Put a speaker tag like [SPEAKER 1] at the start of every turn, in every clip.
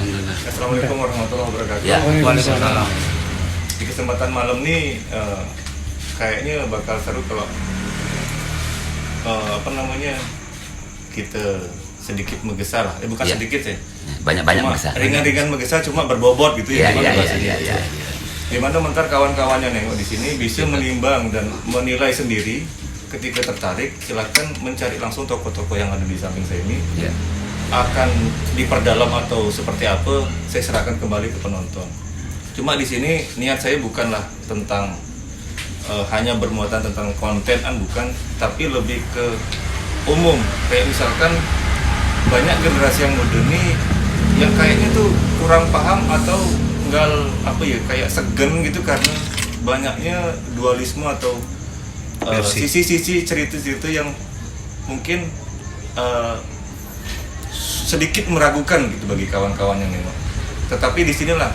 [SPEAKER 1] Alhamdulillah.
[SPEAKER 2] Assalamualaikum warahmatullahi wabarakatuh.
[SPEAKER 1] Ya, waalaikumsalam.
[SPEAKER 2] Di kesempatan malam ini kayaknya bakal seru kalau kita sedikit menggesa lah. Bukan
[SPEAKER 1] Ya.
[SPEAKER 2] sedikit sih.
[SPEAKER 1] Banyak-banyak
[SPEAKER 2] Cuma
[SPEAKER 1] masa.
[SPEAKER 2] ringan-ringan menggesa, cuma berbobot gitu ya.
[SPEAKER 1] Iya.
[SPEAKER 2] Dimana mentar kawan-kawannya nengok di sini bisa menimbang dan menilai sendiri. Ketika tertarik, silakan mencari langsung toko-toko yang ada di samping saya ini.
[SPEAKER 1] Ya.
[SPEAKER 2] Akan diperdalam atau seperti apa, saya serahkan kembali ke penonton. Cuma di sini niat saya bukanlah tentang hanya bermuatan tentang kontenan, bukan, tapi lebih ke umum. Kayak misalkan banyak generasi yang muda nih yang kayaknya tuh kurang paham atau kayak segen gitu karena banyaknya dualisme atau sisi-sisi cerita-cerita yang mungkin sedikit meragukan gitu bagi kawan-kawan yang nengok. Tetapi disinilah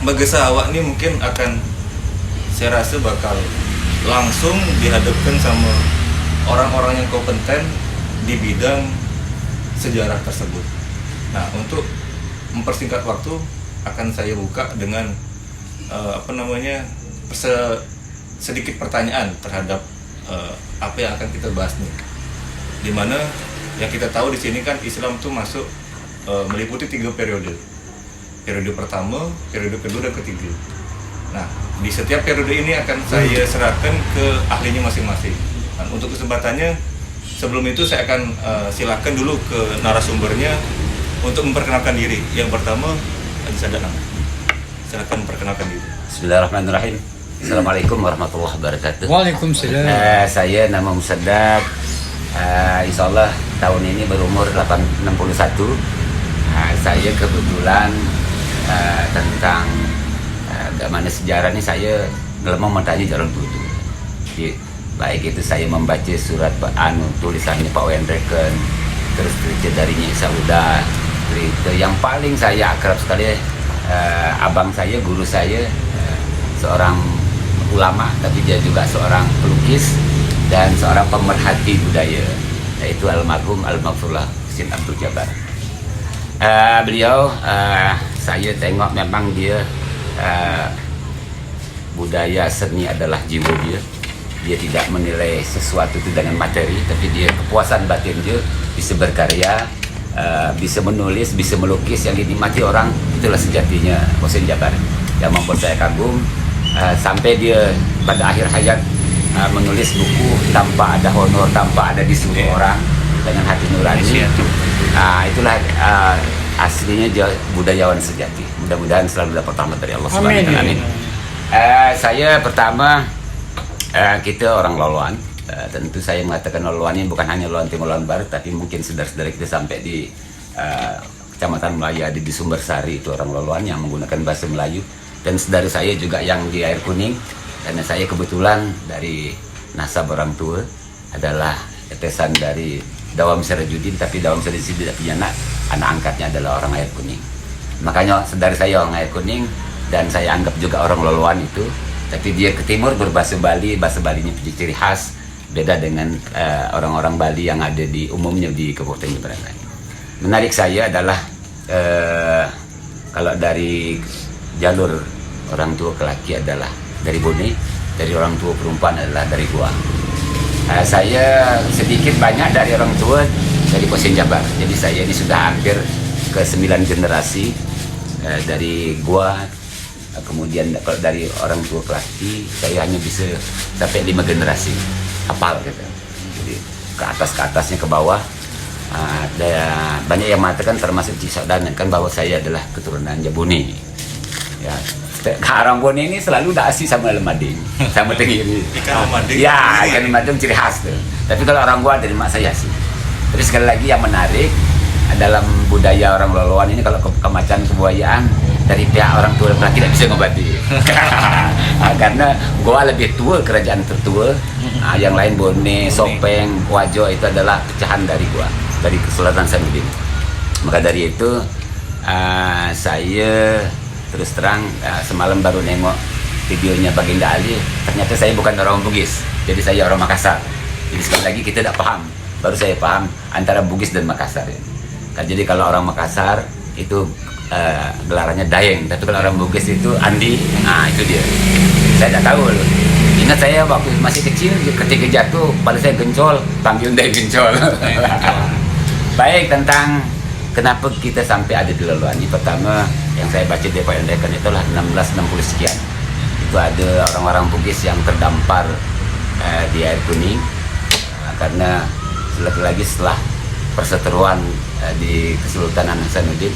[SPEAKER 2] menggesa awak ini mungkin akan, saya rasa bakal langsung dihadapkan sama orang-orang yang kompeten di bidang sejarah tersebut. Nah, untuk mempersingkat waktu akan saya buka dengan sedikit pertanyaan terhadap apa yang akan kita bahas nih. Dimana yang kita tahu di sini kan Islam tuh masuk meliputi 3 periode. Periode pertama, periode kedua, dan ketiga. Nah, di setiap periode ini akan saya serahkan ke ahlinya masing-masing. Dan untuk kesempatannya, sebelum itu saya akan silakan dulu ke narasumbernya untuk memperkenalkan diri. Yang pertama, Haji Sadat. Silakan memperkenalkan diri.
[SPEAKER 1] Bismillahirrahmanirrahim. Assalamualaikum warahmatullahi wabarakatuh.
[SPEAKER 3] Waalaikumsalam.
[SPEAKER 1] Saya nama Musaddaq. Insyaallah tahun ini berumur 61. Saya kebetulan tentang bagaimana sejarah ini saya mau bertanya jalan dulu. Jadi, baik itu saya membaca surat tulisannya Pak Wendreken, terus cerita dari Nyi Sauda, cerita yang paling saya akrab sekali, abang saya, guru saya, seorang ulama tapi dia juga seorang pelukis dan seorang pemerhati budaya, yaitu almarhum Al-Maghfurlah Husin Abdul Jabbar. Beliau saya tengok memang dia budaya seni adalah jiwa dia. Dia tidak menilai sesuatu itu dengan materi, tapi dia kepuasan batin dia, bisa berkarya, bisa menulis, bisa melukis yang dinikmati orang. Itulah sejatinya Husin Jabbar yang membuat saya kagum, sampai dia pada akhir hayat menulis buku tanpa ada honor, tanpa ada disuruh orang, dengan hati nurani. Itulah aslinya budayawan sejati. Mudah-mudahan selalu dapat rahmat dari Allah Subhanahu wa taala. Saya pertama, kita orang Loloan. Tentu saya mengatakan Loloan ini bukan hanya Loloan Timur, Loloan Barat, tapi mungkin saudara-saudara kita sampai di Kecamatan Melayu ada di Sumbersari, itu orang Loloan yang menggunakan bahasa Melayu. Dan saudara saya juga yang di Air Kuning, karena saya kebetulan dari nasab orang tua adalah tetesan dari Dawam Sirajudin, tapi Dawam Sirajudin tidak punya anak angkatnya adalah orang Air Kuning. Makanya saudara saya orang Air Kuning, dan saya anggap juga orang Loloan itu, tapi dia ke timur berbahasa Bali, bahasa Balinya punya ciri khas, beda dengan orang-orang Bali yang ada di umumnya di Kabupaten Jember. Menarik saya adalah kalau dari jalur orang tua ke laki adalah dari Bone, dari orang tua perempuan adalah dari Gua. Saya sedikit banyak dari orang tua dari Husin Jabbar. Jadi saya ini sudah hampir ke 9 generasi dari Gua. Kemudian kalau dari orang tua ke laki, saya hanya bisa sampai 5 generasi hafal gitu. Jadi ke atasnya ke bawah. Ada banyak yang mengatakan termasuk Cik Saudan kan bahwa saya adalah keturunan Jabuni. Ya, orang Bone ini selalu dah asli sama Lemading, sama Tenggiri.
[SPEAKER 2] Ikan Lemading.
[SPEAKER 1] Ya, ikan Lemading ciri khas tuh. Tapi kalau orang Gua dari mak saya sih. Terus sekali lagi yang menarik dalam budaya orang Loloan ini, kalau kemacan kebuayaan dari pihak orang tua laki tidak bisa ngobati. Karena Gua lebih tua, kerajaan tertua. Yang lain Bone, Sopeng, Wajo itu adalah pecahan dari Gua, dari Kesultanan Sanudin. Maka dari itu saya terus terang semalam baru nengok videonya Baginda Ali, ternyata saya bukan orang Bugis, jadi saya orang Makassar. Jadi sekali lagi kita tidak paham, baru saya paham antara Bugis dan Makassar. Jadi kalau orang Makassar itu gelarannya Daeng, tapi kalau orang Bugis itu Andi. Nah itu dia, saya tidak tahu loh. Ingat saya waktu masih kecil ketika jatuh kepala saya gencol, panggil Daeng Gencol. Baik, tentang kenapa kita sampai ada di Leluhan ini. Pertama yang saya baca di Poin Reken itulah 1660 sekian. Itu ada orang-orang Bugis yang terdampar di air kuning karena lagi setelah perseteruan di Kesultanan Hasanuddin,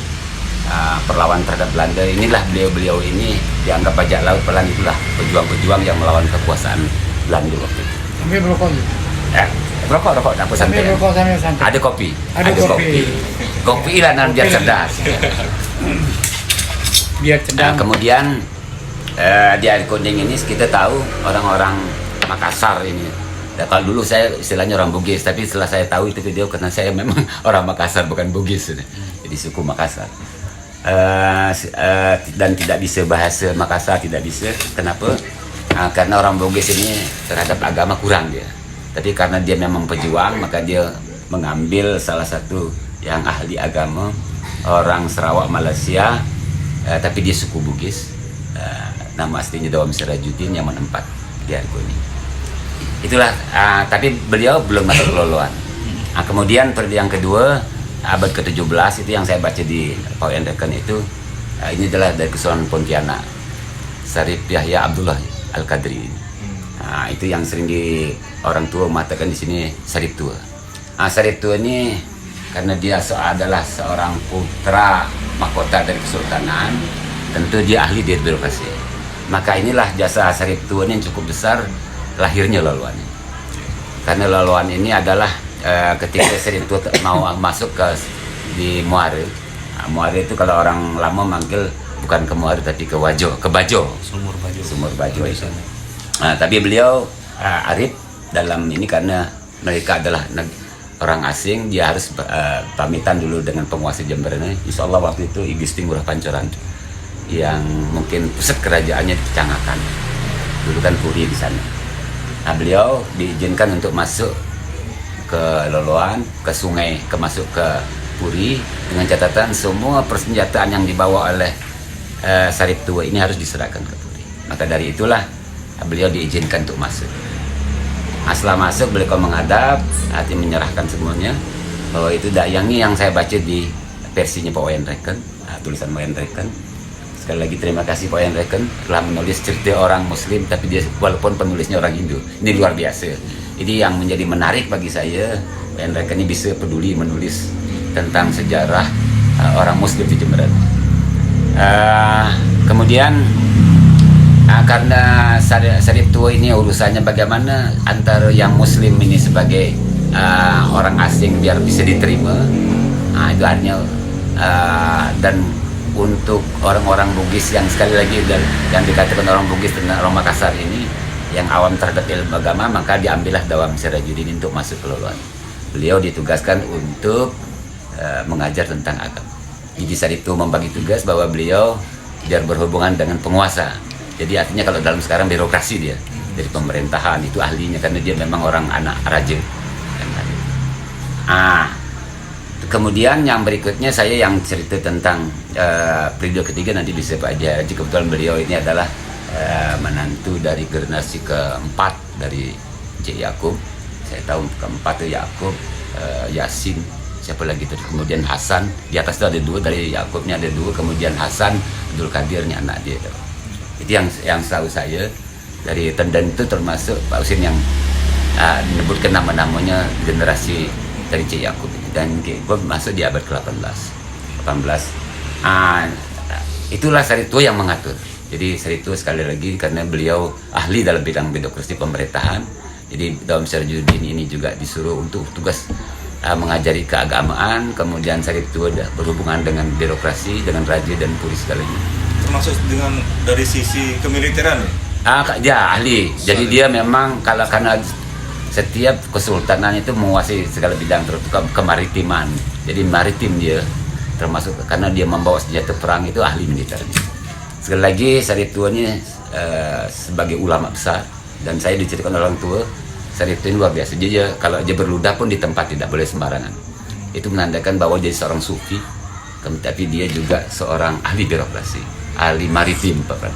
[SPEAKER 1] perlawan terhadap Belanda. Inilah beliau-beliau ini dianggap bajak laut pelan, itulah pejuang-pejuang yang melawan kekuasaan Belanda waktu itu.
[SPEAKER 3] Sambil berokok.
[SPEAKER 1] Rokok tak apa
[SPEAKER 3] Sambil
[SPEAKER 1] santai.
[SPEAKER 3] berokok sambil santai.
[SPEAKER 1] Ada kopi.
[SPEAKER 3] Ada kopi.
[SPEAKER 1] Kopi lah nan biar cerdas.
[SPEAKER 3] Biar sedang.
[SPEAKER 1] Kemudian di air kuning ini kita tahu orang-orang Makassar ini. Ya, kalau dulu saya istilahnya orang Bugis, tapi setelah saya tahu itu video karena saya memang orang Makassar bukan Bugis, jadi suku Makassar. Dan tidak bisa bahasa Makassar, tidak bisa. Kenapa? Karena orang Bugis ini terhadap agama kurang dia. Tapi karena dia memang pejuang, maka dia mengambil salah satu yang ahli agama, orang Sarawak Malaysia, tapi dia suku Bugis. Nama aslinya Dawam Sirajuddin yang menempat di air kuning. Itulah, tapi beliau belum masuk ke Leluhan. Kemudian periode yang kedua, abad ke-17 itu yang saya baca di Poin Reken itu, ini adalah dari Kesultanan Pontianak, Syarif Yahya Abdullah Al-Qadri. Itu yang sering orang tua mengatakan di sini Syarif Tua. Syarif Tua ini karena dia adalah seorang putra mahkota dari Kesultanan, tentu dia ahli di birokrasi. Maka inilah jasa Syarif Tua ini yang cukup besar, lahirnya Leluhan. Karena Leluhan ini adalah ketika Syarif Tua mau masuk di Muara. Muara itu kalau orang lama manggil bukan ke Muara tapi ke Wajo, ke Bajo. Sumur Bajo itu. Tapi beliau arif dalam ini karena mereka adalah orang asing, dia harus pamitan dulu dengan penguasa Jember ini. Insya Allah waktu itu I Gusti Ngurah Pancoran yang mungkin pusat kerajaannya di Cangakan. Dulu kan Puri di sana. Beliau diizinkan untuk masuk ke Leluhan, ke sungai, masuk ke Puri dengan catatan semua persenjataan yang dibawa oleh Syarif Tua ini harus diserahkan ke Puri. Maka dari itulah beliau diizinkan untuk masuk. Setelah masuk beliau menghadap, hati menyerahkan semuanya. Bahwa itu Dayangi yang saya baca di versinya Pak Wayan Reken, tulisan Wayan Reken. Sekali lagi terima kasih Pak Wayan Reken telah menulis cerita orang Muslim, tapi dia walaupun penulisnya orang Hindu. Ini luar biasa. Ini yang menjadi menarik bagi saya. Wayan Reken ini bisa peduli menulis tentang sejarah orang Muslim di Jemberan. Kemudian karena Syarif Tua ini urusannya bagaimana antara yang Muslim ini sebagai orang asing biar bisa diterima, itu artinya dan untuk orang-orang Bugis yang sekali lagi yang dikatakan orang Bugis dan orang Makassar ini yang awam terhadap ilmu agama, maka diambillah Dawam Sirajuddin untuk masuk ke Leluhan. Beliau ditugaskan untuk mengajar tentang agama. Jadi Syarif Tua membagi tugas bahwa beliau biar berhubungan dengan penguasa. Jadi artinya kalau dalam sekarang birokrasi dia dari pemerintahan itu ahlinya karena dia memang orang anak raja. Kemudian yang berikutnya saya yang cerita tentang periode ketiga nanti bisa Pak Haji. Kebetulan beliau ini adalah menantu dari generasi keempat dari Cik Yakub. Saya tahu keempat itu Yakub, Yasin, siapa lagi itu, kemudian Hasan. Di atas itu ada dua, dari Yakubnya ada dua, kemudian Hasan, Abdul Qadirnya anak dia itu. Itu yang tahu saya dari Tenden itu termasuk Pak Husin yang menyebutkan nama-namanya generasi dari Cik Yakub dan gue masuk di abad ke-18. Itulah Syarif Tua yang mengatur. Jadi Syarif Tua sekali lagi karena beliau ahli dalam bidang birokrasi pemerintahan. Jadi Dawam Sirajuddin ini juga disuruh untuk tugas mengajari keagamaan. Kemudian Syarif Tua berhubungan dengan birokrasi, dengan raja dan puri segalanya.
[SPEAKER 2] Termasuk dengan dari sisi kemiliteran
[SPEAKER 1] dia ahli. Jadi dia memang karena setiap kesultanan itu menguasai segala bidang terutama kemaritiman. Jadi maritim dia termasuk karena dia membawa senjata perang itu ahli militer. Sekali lagi Syarif Tua ini sebagai ulama besar dan saya diceritakan orang tua Syarif Tua ini luar biasa. Jadi kalau dia berludah pun di tempat tidak boleh sembarangan. Itu menandakan bahwa jadi seorang sufi tapi dia juga seorang ahli birokrasi, ahli maritim Pak Pran.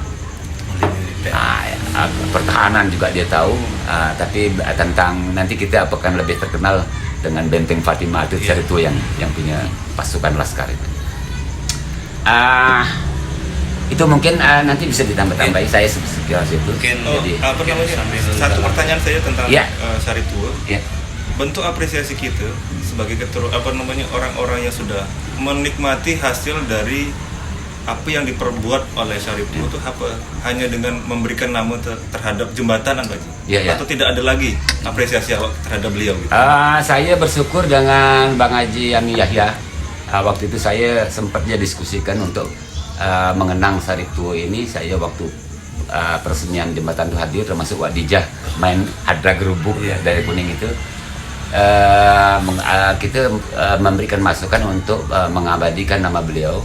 [SPEAKER 1] Pertahanan juga dia tahu, tapi tentang nanti kita akan lebih terkenal dengan Benteng Fatimah itu Sariptua yang punya pasukan laskar itu. Itu mungkin nanti bisa ditambah-tambahi, saya sekira itu.
[SPEAKER 2] Jadi satu pertanyaan saya tentang Sariptua.
[SPEAKER 1] Ya.
[SPEAKER 2] Bentuk apresiasi kita sebagai orang-orang yang sudah menikmati hasil dari apa yang diperbuat oleh Sariptua itu apa? Hanya dengan memberikan nama terhadap jembatan Pak Haji? Atau tidak ada lagi apresiasi awak terhadap beliau? Gitu?
[SPEAKER 1] Saya bersyukur dengan Bang Haji Ami Yahya. Waktu itu saya sempatnya diskusikan untuk mengenang Sariptua ini. Saya waktu peresmian jembatan itu hadir, termasuk Wadijah main hadra gerubuk dari Kuning itu. Kita memberikan masukan untuk mengabadikan nama beliau,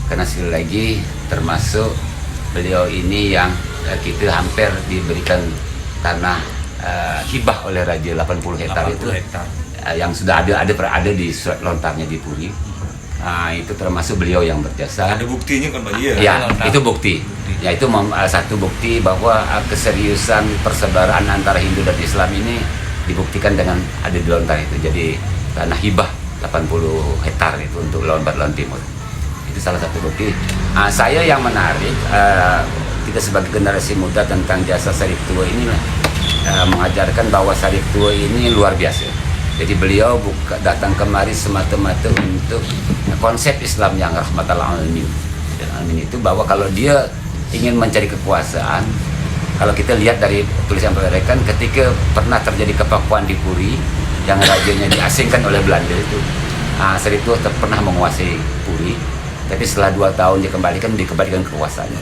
[SPEAKER 1] karena sekali lagi termasuk beliau ini yang kita hampir diberikan tanah hibah oleh Raja 80 hektar itu yang sudah ada di surat lontarnya di Puri. Itu termasuk beliau yang berjasa.
[SPEAKER 2] Ada buktinya kan Pak?
[SPEAKER 1] Itu bukti. Ya, itu satu bukti bahwa keseriusan persebaran antara Hindu dan Islam ini dibuktikan dengan ada di lontar itu. Jadi tanah hibah 80 hektar itu untuk Lawan Batlawan Timur. Itu salah satu bukti. Saya yang menarik kita sebagai generasi muda tentang jasa Sariptua ini mengajarkan bahwa Sariptua ini luar biasa. Jadi beliau datang kemari semata-mata untuk konsep Islam yang rahmatal alamin. Alamin itu bahwa kalau dia ingin mencari kekuasaan, kalau kita lihat dari tulisan penderekan ketika pernah terjadi kepakuan di Puri yang rajanya diasingkan oleh Belanda itu, Sariptua pernah menguasai Puri, tapi setelah 2 tahun dikembalikan kekuasaannya.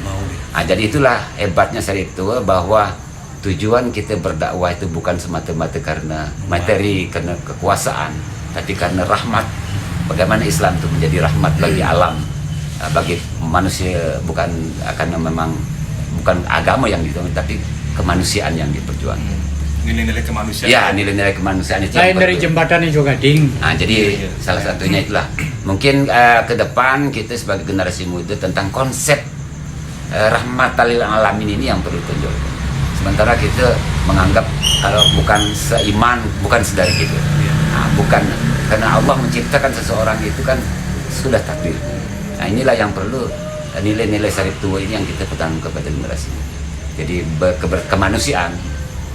[SPEAKER 1] Jadi itulah hebatnya Sariptua, bahwa tujuan kita berdakwah itu bukan semata-mata karena materi, karena kekuasaan, tapi karena rahmat. Bagaimana Islam itu menjadi rahmat bagi alam, bagi manusia, bukan karena memang bukan agama yang ditolong, tapi kemanusiaan yang diperjuangkan.
[SPEAKER 2] Nilai-nilai kemanusiaan.
[SPEAKER 1] Ya, nilai-nilai kemanusiaan itu.
[SPEAKER 3] Lain dari jembatan yang juga ding.
[SPEAKER 1] Jadi salah satunya itulah. Mungkin ke depan kita sebagai generasi muda tentang konsep rahmatal lil alamin ini yang perlu ditonjolkan. Sementara kita menganggap kalau bukan seiman, bukan sedari gitu. Bukan karena Allah menciptakan seseorang itu kan sudah takdir. Inilah yang perlu, nilai-nilai Sariptua ini yang kita pegang kepada generasi. Jadi kemanusiaan,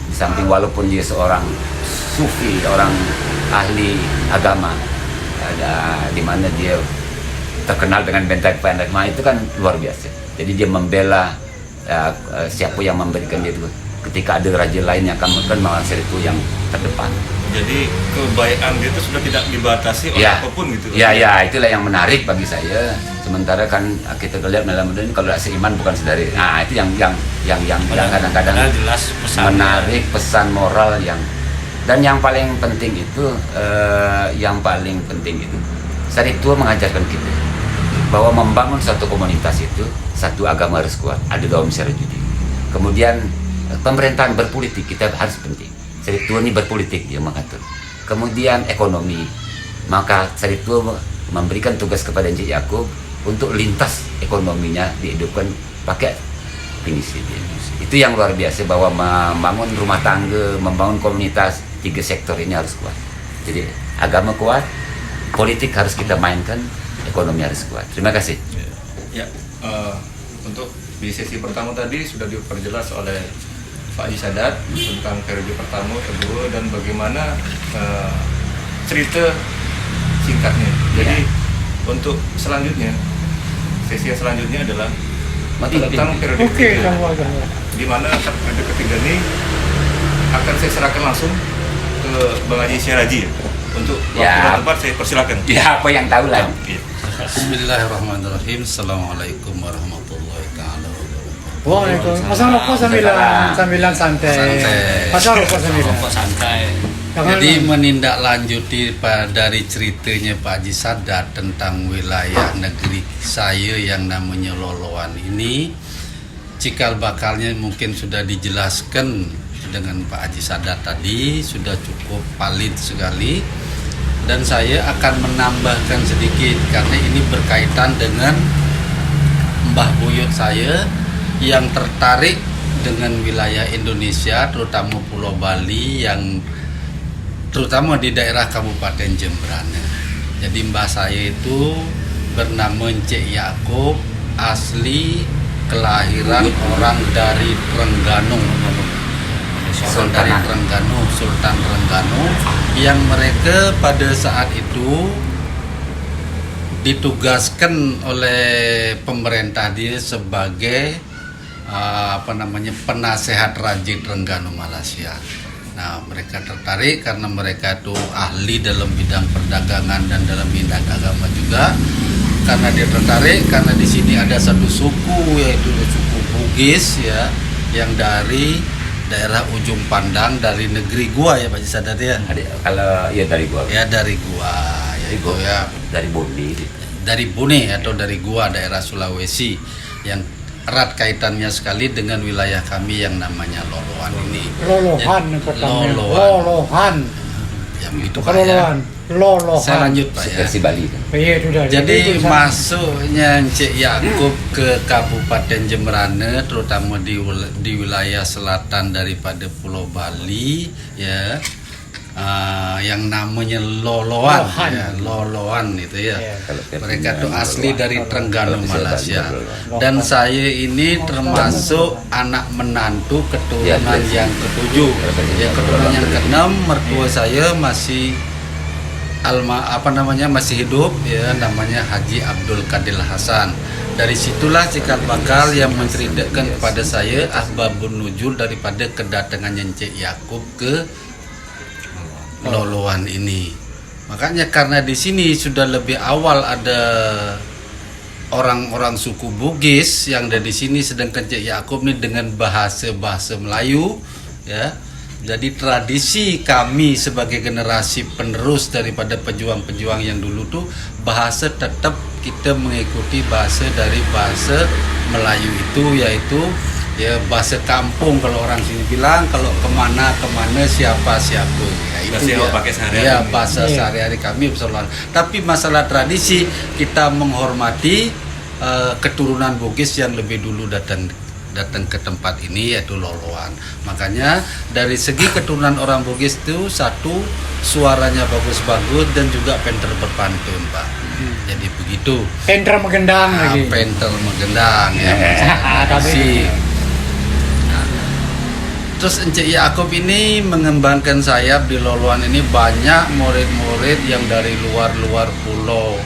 [SPEAKER 1] di samping walaupun dia seorang sufi, orang ahli agama, ada di mana dia terkenal dengan benteng pendek, itu kan luar biasa. Jadi dia membela siapa yang memberikan dia itu. Ketika ada raja lain yang akan melawan Sariptua yang terdepan. Jadi
[SPEAKER 2] kebaikan dia itu sudah tidak dibatasi oleh apapun gitu.
[SPEAKER 1] Ya, itulah yang menarik bagi saya. Sementara kan kita lihat dalam dunia ini kalau seiman bukan sedari. Itu yang kadang-kadang
[SPEAKER 4] jelas
[SPEAKER 1] menarik pesan moral dan yang paling penting itu Sariptua mengajarkan kita bahwa membangun suatu komunitas itu satu agama harus kuat, ada dalam syarajudi. Kemudian pemerintahan berpolitik kita harus penting. Sariptua ini berpolitik, dia mengatur. Kemudian ekonomi, maka Sariptua memberikan tugas kepada Encik Yakub untuk lintas ekonominya dihidupkan pakai pinisi dia. Itu yang luar biasa, bahwa membangun rumah tangga, membangun komunitas, 3 sektor ini harus kuat. Jadi agama kuat, politik harus kita mainkan, ekonomi harus kuat. Terima kasih.
[SPEAKER 2] Ya, untuk di sesi pertama tadi sudah diperjelas oleh Pak Haji Sadat tentang periode pertama, kedua, dan bagaimana cerita singkatnya. Jadi untuk selanjutnya, sesi yang selanjutnya adalah tentang periode ketiga. Di mana periode ketiga ini akan saya serahkan langsung ke Bang Haji Syaraji untuk waktu dan tempat. Saya persilakan.
[SPEAKER 1] Ya, apa yang tahu lah.
[SPEAKER 4] Bismillahirrahmanirrahim. Assalamualaikum warahmatullahi taala wabarakatuh.
[SPEAKER 3] Waalaikumsalam. Pasang rokok sambilan santai. Pasang rokok
[SPEAKER 4] santai. Jadi menindaklanjuti dari ceritanya Pak Haji Sadat tentang wilayah negeri saya yang namanya Loloan ini, cikal bakalnya mungkin sudah dijelaskan dengan Pak Haji Sadat tadi, sudah cukup valid sekali. dan saya akan menambahkan sedikit karena ini berkaitan dengan mbah buyut saya yang tertarik dengan wilayah Indonesia, terutama Pulau Bali yang terutama di daerah Kabupaten Jembrana. Jadi mbah saya itu bernama Encik Yakub, asli kelahiran orang dari Trengganu. Orang dari Trengganu, Sultan Trengganu, yang mereka pada saat itu ditugaskan oleh pemerintah dia sebagai penasehat Raja Trengganu Malaysia. Nah, mereka tertarik karena mereka itu ahli dalam bidang perdagangan dan dalam bidang agama juga. Karena dia tertarik karena di sini ada satu suku, yaitu suku Bugis ya, yang dari daerah ujung pandang dari negeri Gua ya Pak Sadar ya.
[SPEAKER 1] Kalau ya dari gua.
[SPEAKER 4] Ya dari Gua, yaitu ya
[SPEAKER 1] dari Bone.
[SPEAKER 4] dari Bone atau dari Gua daerah Sulawesi yang erat kaitannya sekali dengan wilayah kami yang namanya Loloan ini.
[SPEAKER 3] Lolohan pertama. Lolohan.
[SPEAKER 4] Yang itu
[SPEAKER 3] Bukan
[SPEAKER 4] Pak ya.
[SPEAKER 3] Lolohan. Lolohan.
[SPEAKER 4] Saya lanjut Pak ya.
[SPEAKER 1] Versi Bali.
[SPEAKER 3] Iya itu dah.
[SPEAKER 4] Jadi
[SPEAKER 3] Itu
[SPEAKER 4] masuknya Encik Yakub ke Kabupaten Jembrana, terutama di wilayah selatan daripada Pulau Bali, ya, yang namanya Loloan, ya, Loloan itu ya.
[SPEAKER 3] Ya.
[SPEAKER 4] Mereka tuh asli dari Trengganu Malaysia. Dan saya ini termasuk anak menantu keturunan yang ketujuh. Ya, keturunan yang keenam, mertua saya masih masih hidup ya, namanya Haji Abdul Qadir Hasan. Dari situlah cikal bakal yang menceritakan kepada saya asbabun nuzul daripada kedatangan Encik Yakub ke Loloan ini. Makanya karena di sini sudah lebih awal ada orang-orang suku Bugis yang ada di sini, sedangkan Encik Yakub ini dengan bahasa Melayu ya. Jadi tradisi kami sebagai generasi penerus daripada pejuang-pejuang yang dulu tuh bahasa tetap kita mengikuti bahasa dari bahasa Melayu itu, yaitu ya bahasa kampung kalau orang sini bilang, kalau kemana siapa ya, itu
[SPEAKER 2] Bahasa
[SPEAKER 4] ya,
[SPEAKER 2] pakai sehari-hari.
[SPEAKER 4] ya bahasa sehari-hari kami persoalan. Tapi masalah tradisi kita menghormati keturunan Bugis yang lebih dulu datang ke tempat ini, yaitu Loloan. Makanya dari segi keturunan orang Bugis itu satu, suaranya bagus-bagus dan juga pintar berpantun Pak. Jadi begitu.
[SPEAKER 3] Penter megendang lagi.
[SPEAKER 4] Pintar megendang ya.
[SPEAKER 3] Tapi
[SPEAKER 4] Terus Encik Yakub ini mengembangkan sayap di Loloan ini, banyak murid-murid yang dari luar pulau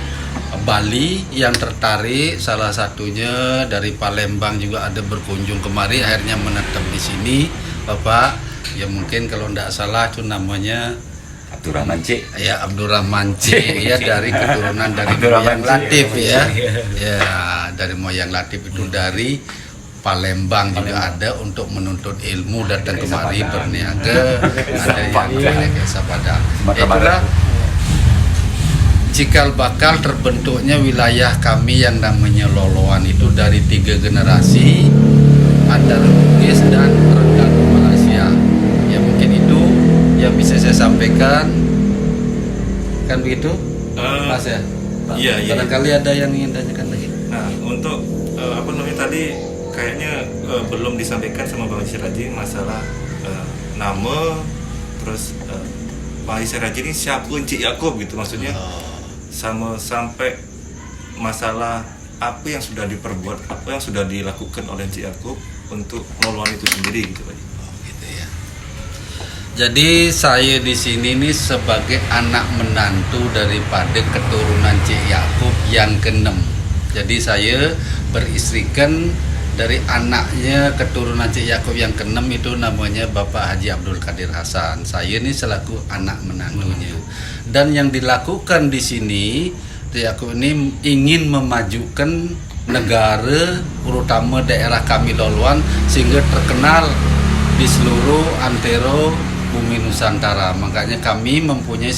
[SPEAKER 4] Bali yang tertarik, salah satunya dari Palembang juga ada berkunjung kemari, akhirnya menetap di sini Bapak. Ya mungkin kalau tidak salah itu namanya
[SPEAKER 1] Abdurrahman Cik.
[SPEAKER 4] ya Abdurrahman Cik ya, dari keturunan dari moyang Latif ya. Ya, dari moyang Latif itu dari Palembang juga ada untuk menuntut ilmu, datang kemari berniaga, ada yang ke Sabada. Itulah cikal bakal terbentuknya wilayah kami yang namanya Loloan itu dari 3 generasi antara Bugis dan Trengganu Malaysia. Ya mungkin itu yang bisa saya sampaikan, kan begitu Mas ya?
[SPEAKER 2] Iya.
[SPEAKER 4] Barangkali ada yang ingin tanyakan lagi.
[SPEAKER 2] Nah, untuk tadi kayaknya belum disampaikan sama Bang Siraji masalah nama, terus Bang Siraji ini siapa Encik Yakub gitu, maksudnya sampai masalah apa yang sudah diperbuat, apa yang sudah dilakukan oleh Encik Yakub untuk Loloan itu sendiri gitu Pak.
[SPEAKER 4] Gitu ya. Jadi saya di sini nih sebagai anak menantu daripada keturunan Encik Yakub yang ke-6. Jadi saya beristrikan dari anaknya keturunan Encik Yakub yang ke-6 itu namanya Bapak Haji Abdul Qadir Hasan. Saya ini selaku anak menantunya. Dan yang dilakukan di sini, Encik Yakub ini ingin memajukan negara, terutama daerah kami Loloan, sehingga terkenal di seluruh antero bumi Nusantara. Makanya kami mempunyai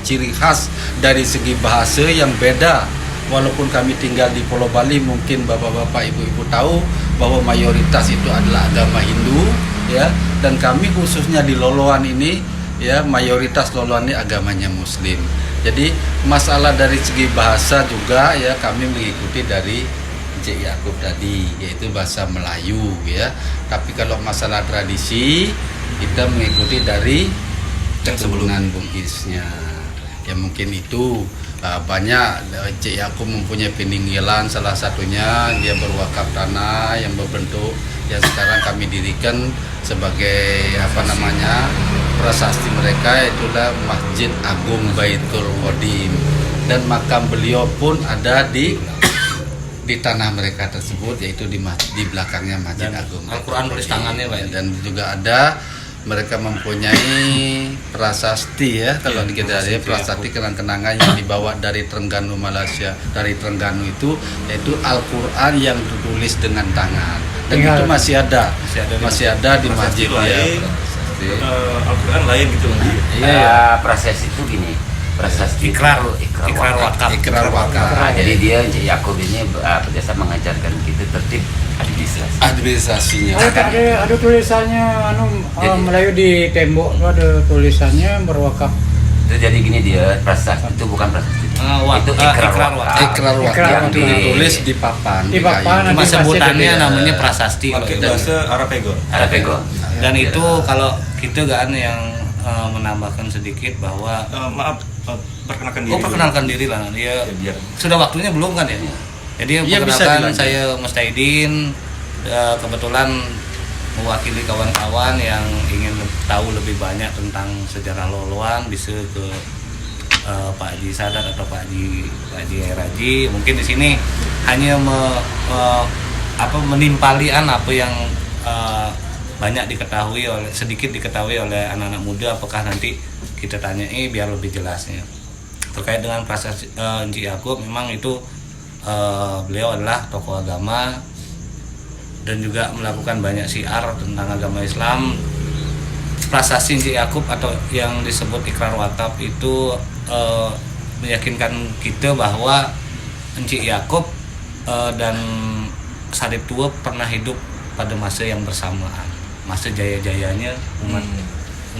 [SPEAKER 4] ciri khas dari segi bahasa yang beda. Walaupun kami tinggal di Pulau Bali, mungkin bapak-bapak, ibu-ibu tahu bahwa mayoritas itu adalah agama Hindu, ya. Dan kami khususnya di Loloan ini ya mayoritas Loloan ini agamanya Muslim. Jadi masalah dari segi bahasa juga ya kami mengikuti dari Encik Yakub tadi, yaitu bahasa Melayu ya. Tapi kalau masalah tradisi kita mengikuti dari
[SPEAKER 2] Yang
[SPEAKER 4] keturunan Bugisnya. Ya mungkin itu banyak Encik Yakub mempunyai peninggalan, salah satunya dia berwakaf tanah yang berbentuk yang sekarang kami dirikan sebagai prasasti mereka, itulah Masjid Agung Baitul Qadim, dan makam beliau pun ada di tanah mereka tersebut, yaitu di belakangnya Masjid Agung
[SPEAKER 5] Al-Quran tulis tangannya Pak.
[SPEAKER 4] Dan juga ada mereka mempunyai prasasti ya, kalau kita lihat prasasti kenang-kenangan yang dibawa dari Terengganu Malaysia, dari Terengganu itu yaitu Al-Quran yang ditulis dengan tangan, dan itu masih ada di masjid ya.
[SPEAKER 2] Al-Quran lain gitu.
[SPEAKER 1] Prasasti itu gini, prasasti
[SPEAKER 5] Ikrar wakaf.
[SPEAKER 1] Nah, jadi dia Encik Yakub ini biasa mengajarkan kita tertib
[SPEAKER 4] administrasinya.
[SPEAKER 3] Ada tulisannya
[SPEAKER 1] Jadi-
[SPEAKER 3] Melayu di tembok tuh ada tulisannya berwakaf.
[SPEAKER 1] itu. Jadi gini, dia prasasti itu bukan prasasti, itu ikrar wakaf.
[SPEAKER 4] Ikrar wakaf
[SPEAKER 1] Yang
[SPEAKER 4] itu ditulis di papan.
[SPEAKER 3] Di papan.
[SPEAKER 5] Cuma
[SPEAKER 3] Nanti
[SPEAKER 5] sebutannya
[SPEAKER 3] pasti
[SPEAKER 5] namanya prasasti.
[SPEAKER 2] Pakai bahasa Arapego.
[SPEAKER 1] Arapego.
[SPEAKER 5] Dan itu kalau kita kan yang menambahkan sedikit bahwa
[SPEAKER 2] Maaf, perkenalkan diri.
[SPEAKER 5] perkenalkan diri lah dia.
[SPEAKER 2] Ya, biar
[SPEAKER 5] Sudah waktunya belum kan ya? Jadi
[SPEAKER 4] Iya, bisa
[SPEAKER 5] perkenalkan,
[SPEAKER 4] dilanjut.
[SPEAKER 5] saya Mustaidin, kebetulan mewakili kawan-kawan yang ingin tahu lebih banyak tentang sejarah Loloan, bisa ke Pak Haji Sadat atau Pak Haji Heraji. Mungkin di sini hanya menimpalian apa yang banyak sedikit diketahui oleh anak-anak muda. Apakah nanti kita tanyai biar lebih jelasnya terkait dengan prasasti Encik Yakub. Memang itu beliau adalah tokoh agama dan juga melakukan banyak syiar tentang agama Islam. Prasasti Encik Yakub atau yang disebut ikrar wakaf itu meyakinkan kita bahwa Encik Yakub dan Sarip Tua pernah hidup pada masa yang bersamaan, masa jaya-jayanya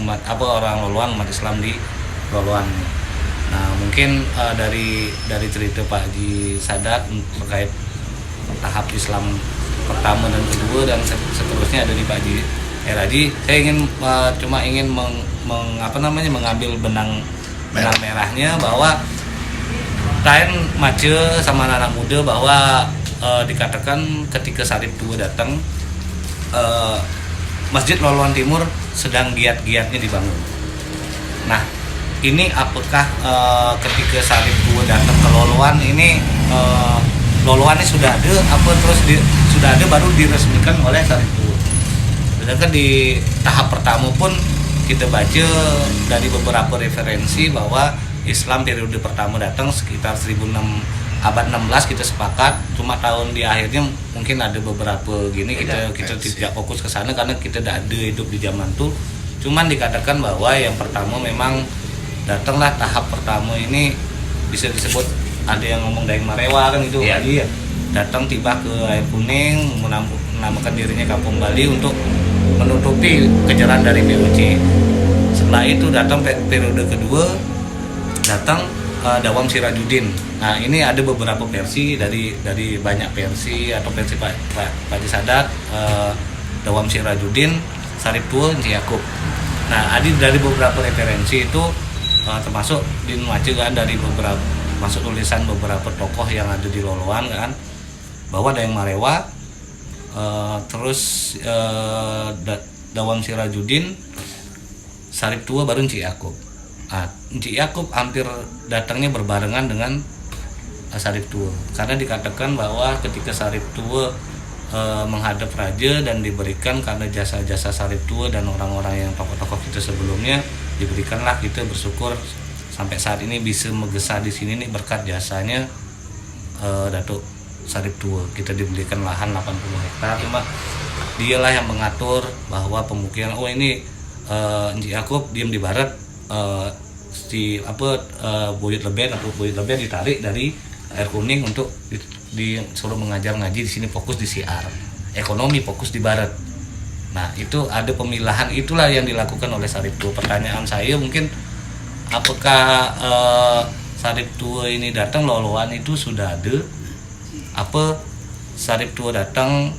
[SPEAKER 5] umat orang Loloan, umat Islam di Loloan. Nah, mungkin dari cerita Pak Haji Sadat terkait tahap Islam pertama dan kedua dan seterusnya ada di Pak Haji Heraji. Saya ingin mengambil benang merahnya bahwa lain mace sama anak muda bahwa dikatakan ketika Sarip Tua datang, Masjid Loloan Timur sedang giat-giatnya dibangun. Nah, ini apakah ketika Sarip Tua datang ke Loloan ini Loloan ini sudah ada sudah ada baru diresmikan oleh Sarip Tua. Sedangkan di tahap pertama pun kita baca dari beberapa referensi bahwa Islam periode pertama datang sekitar abad 16 kita sepakat, cuma tahun di akhirnya mungkin ada beberapa gini kita tidak fokus ke sana karena kita tidak ada hidup di zaman itu. Cuman dikatakan bahwa yang pertama memang datanglah tahap pertama ini bisa disebut ada yang ngomong Daeng Marewa kan itu. Iya. Datang tiba ke Air Kuning menamakan dirinya Kampung Bali untuk menutupi kejaran dari BOC. Setelah itu datang periode kedua, datang Dawam Sirajuddin. Nah, ini ada beberapa versi dari banyak versi atau versi Pak Haji Sadat, Dawam Sirajuddin, Sarip Tua, Encik Yakub. Nah, dari beberapa referensi itu termasuk di Nuace kan, dari beberapa masuk tulisan beberapa tokoh yang ada di Loloan kan, bahwa Daeng Marewa, terus Dawam Sirajuddin, Sarip Tua, baru Encik Yakub. Encik Yakub hampir datangnya berbarengan dengan Sarip Tua, karena dikatakan bahwa ketika Sarip Tua menghadap raja dan diberikan karena jasa-jasa Sarip Tua dan orang-orang yang tokoh-tokoh kita sebelumnya, diberikanlah kita bersyukur sampai saat ini bisa menggesa di sini nih berkat jasanya Datuk Sarip Tua. Kita diberikan lahan 80 hektar, cuma dialah yang mengatur bahwa pemukiman ini Encik Yakub diam di barat, Buyut Leben ditarik dari Air Kuning untuk disuruh mengajar ngaji di sini, fokus di siar, ekonomi fokus di barat. Nah itu ada pemilahan, itulah yang dilakukan oleh Sarip Tua. Pertanyaan saya mungkin apakah Sarip Tua ini datang loloan itu sudah ada, apa Sarip Tua datang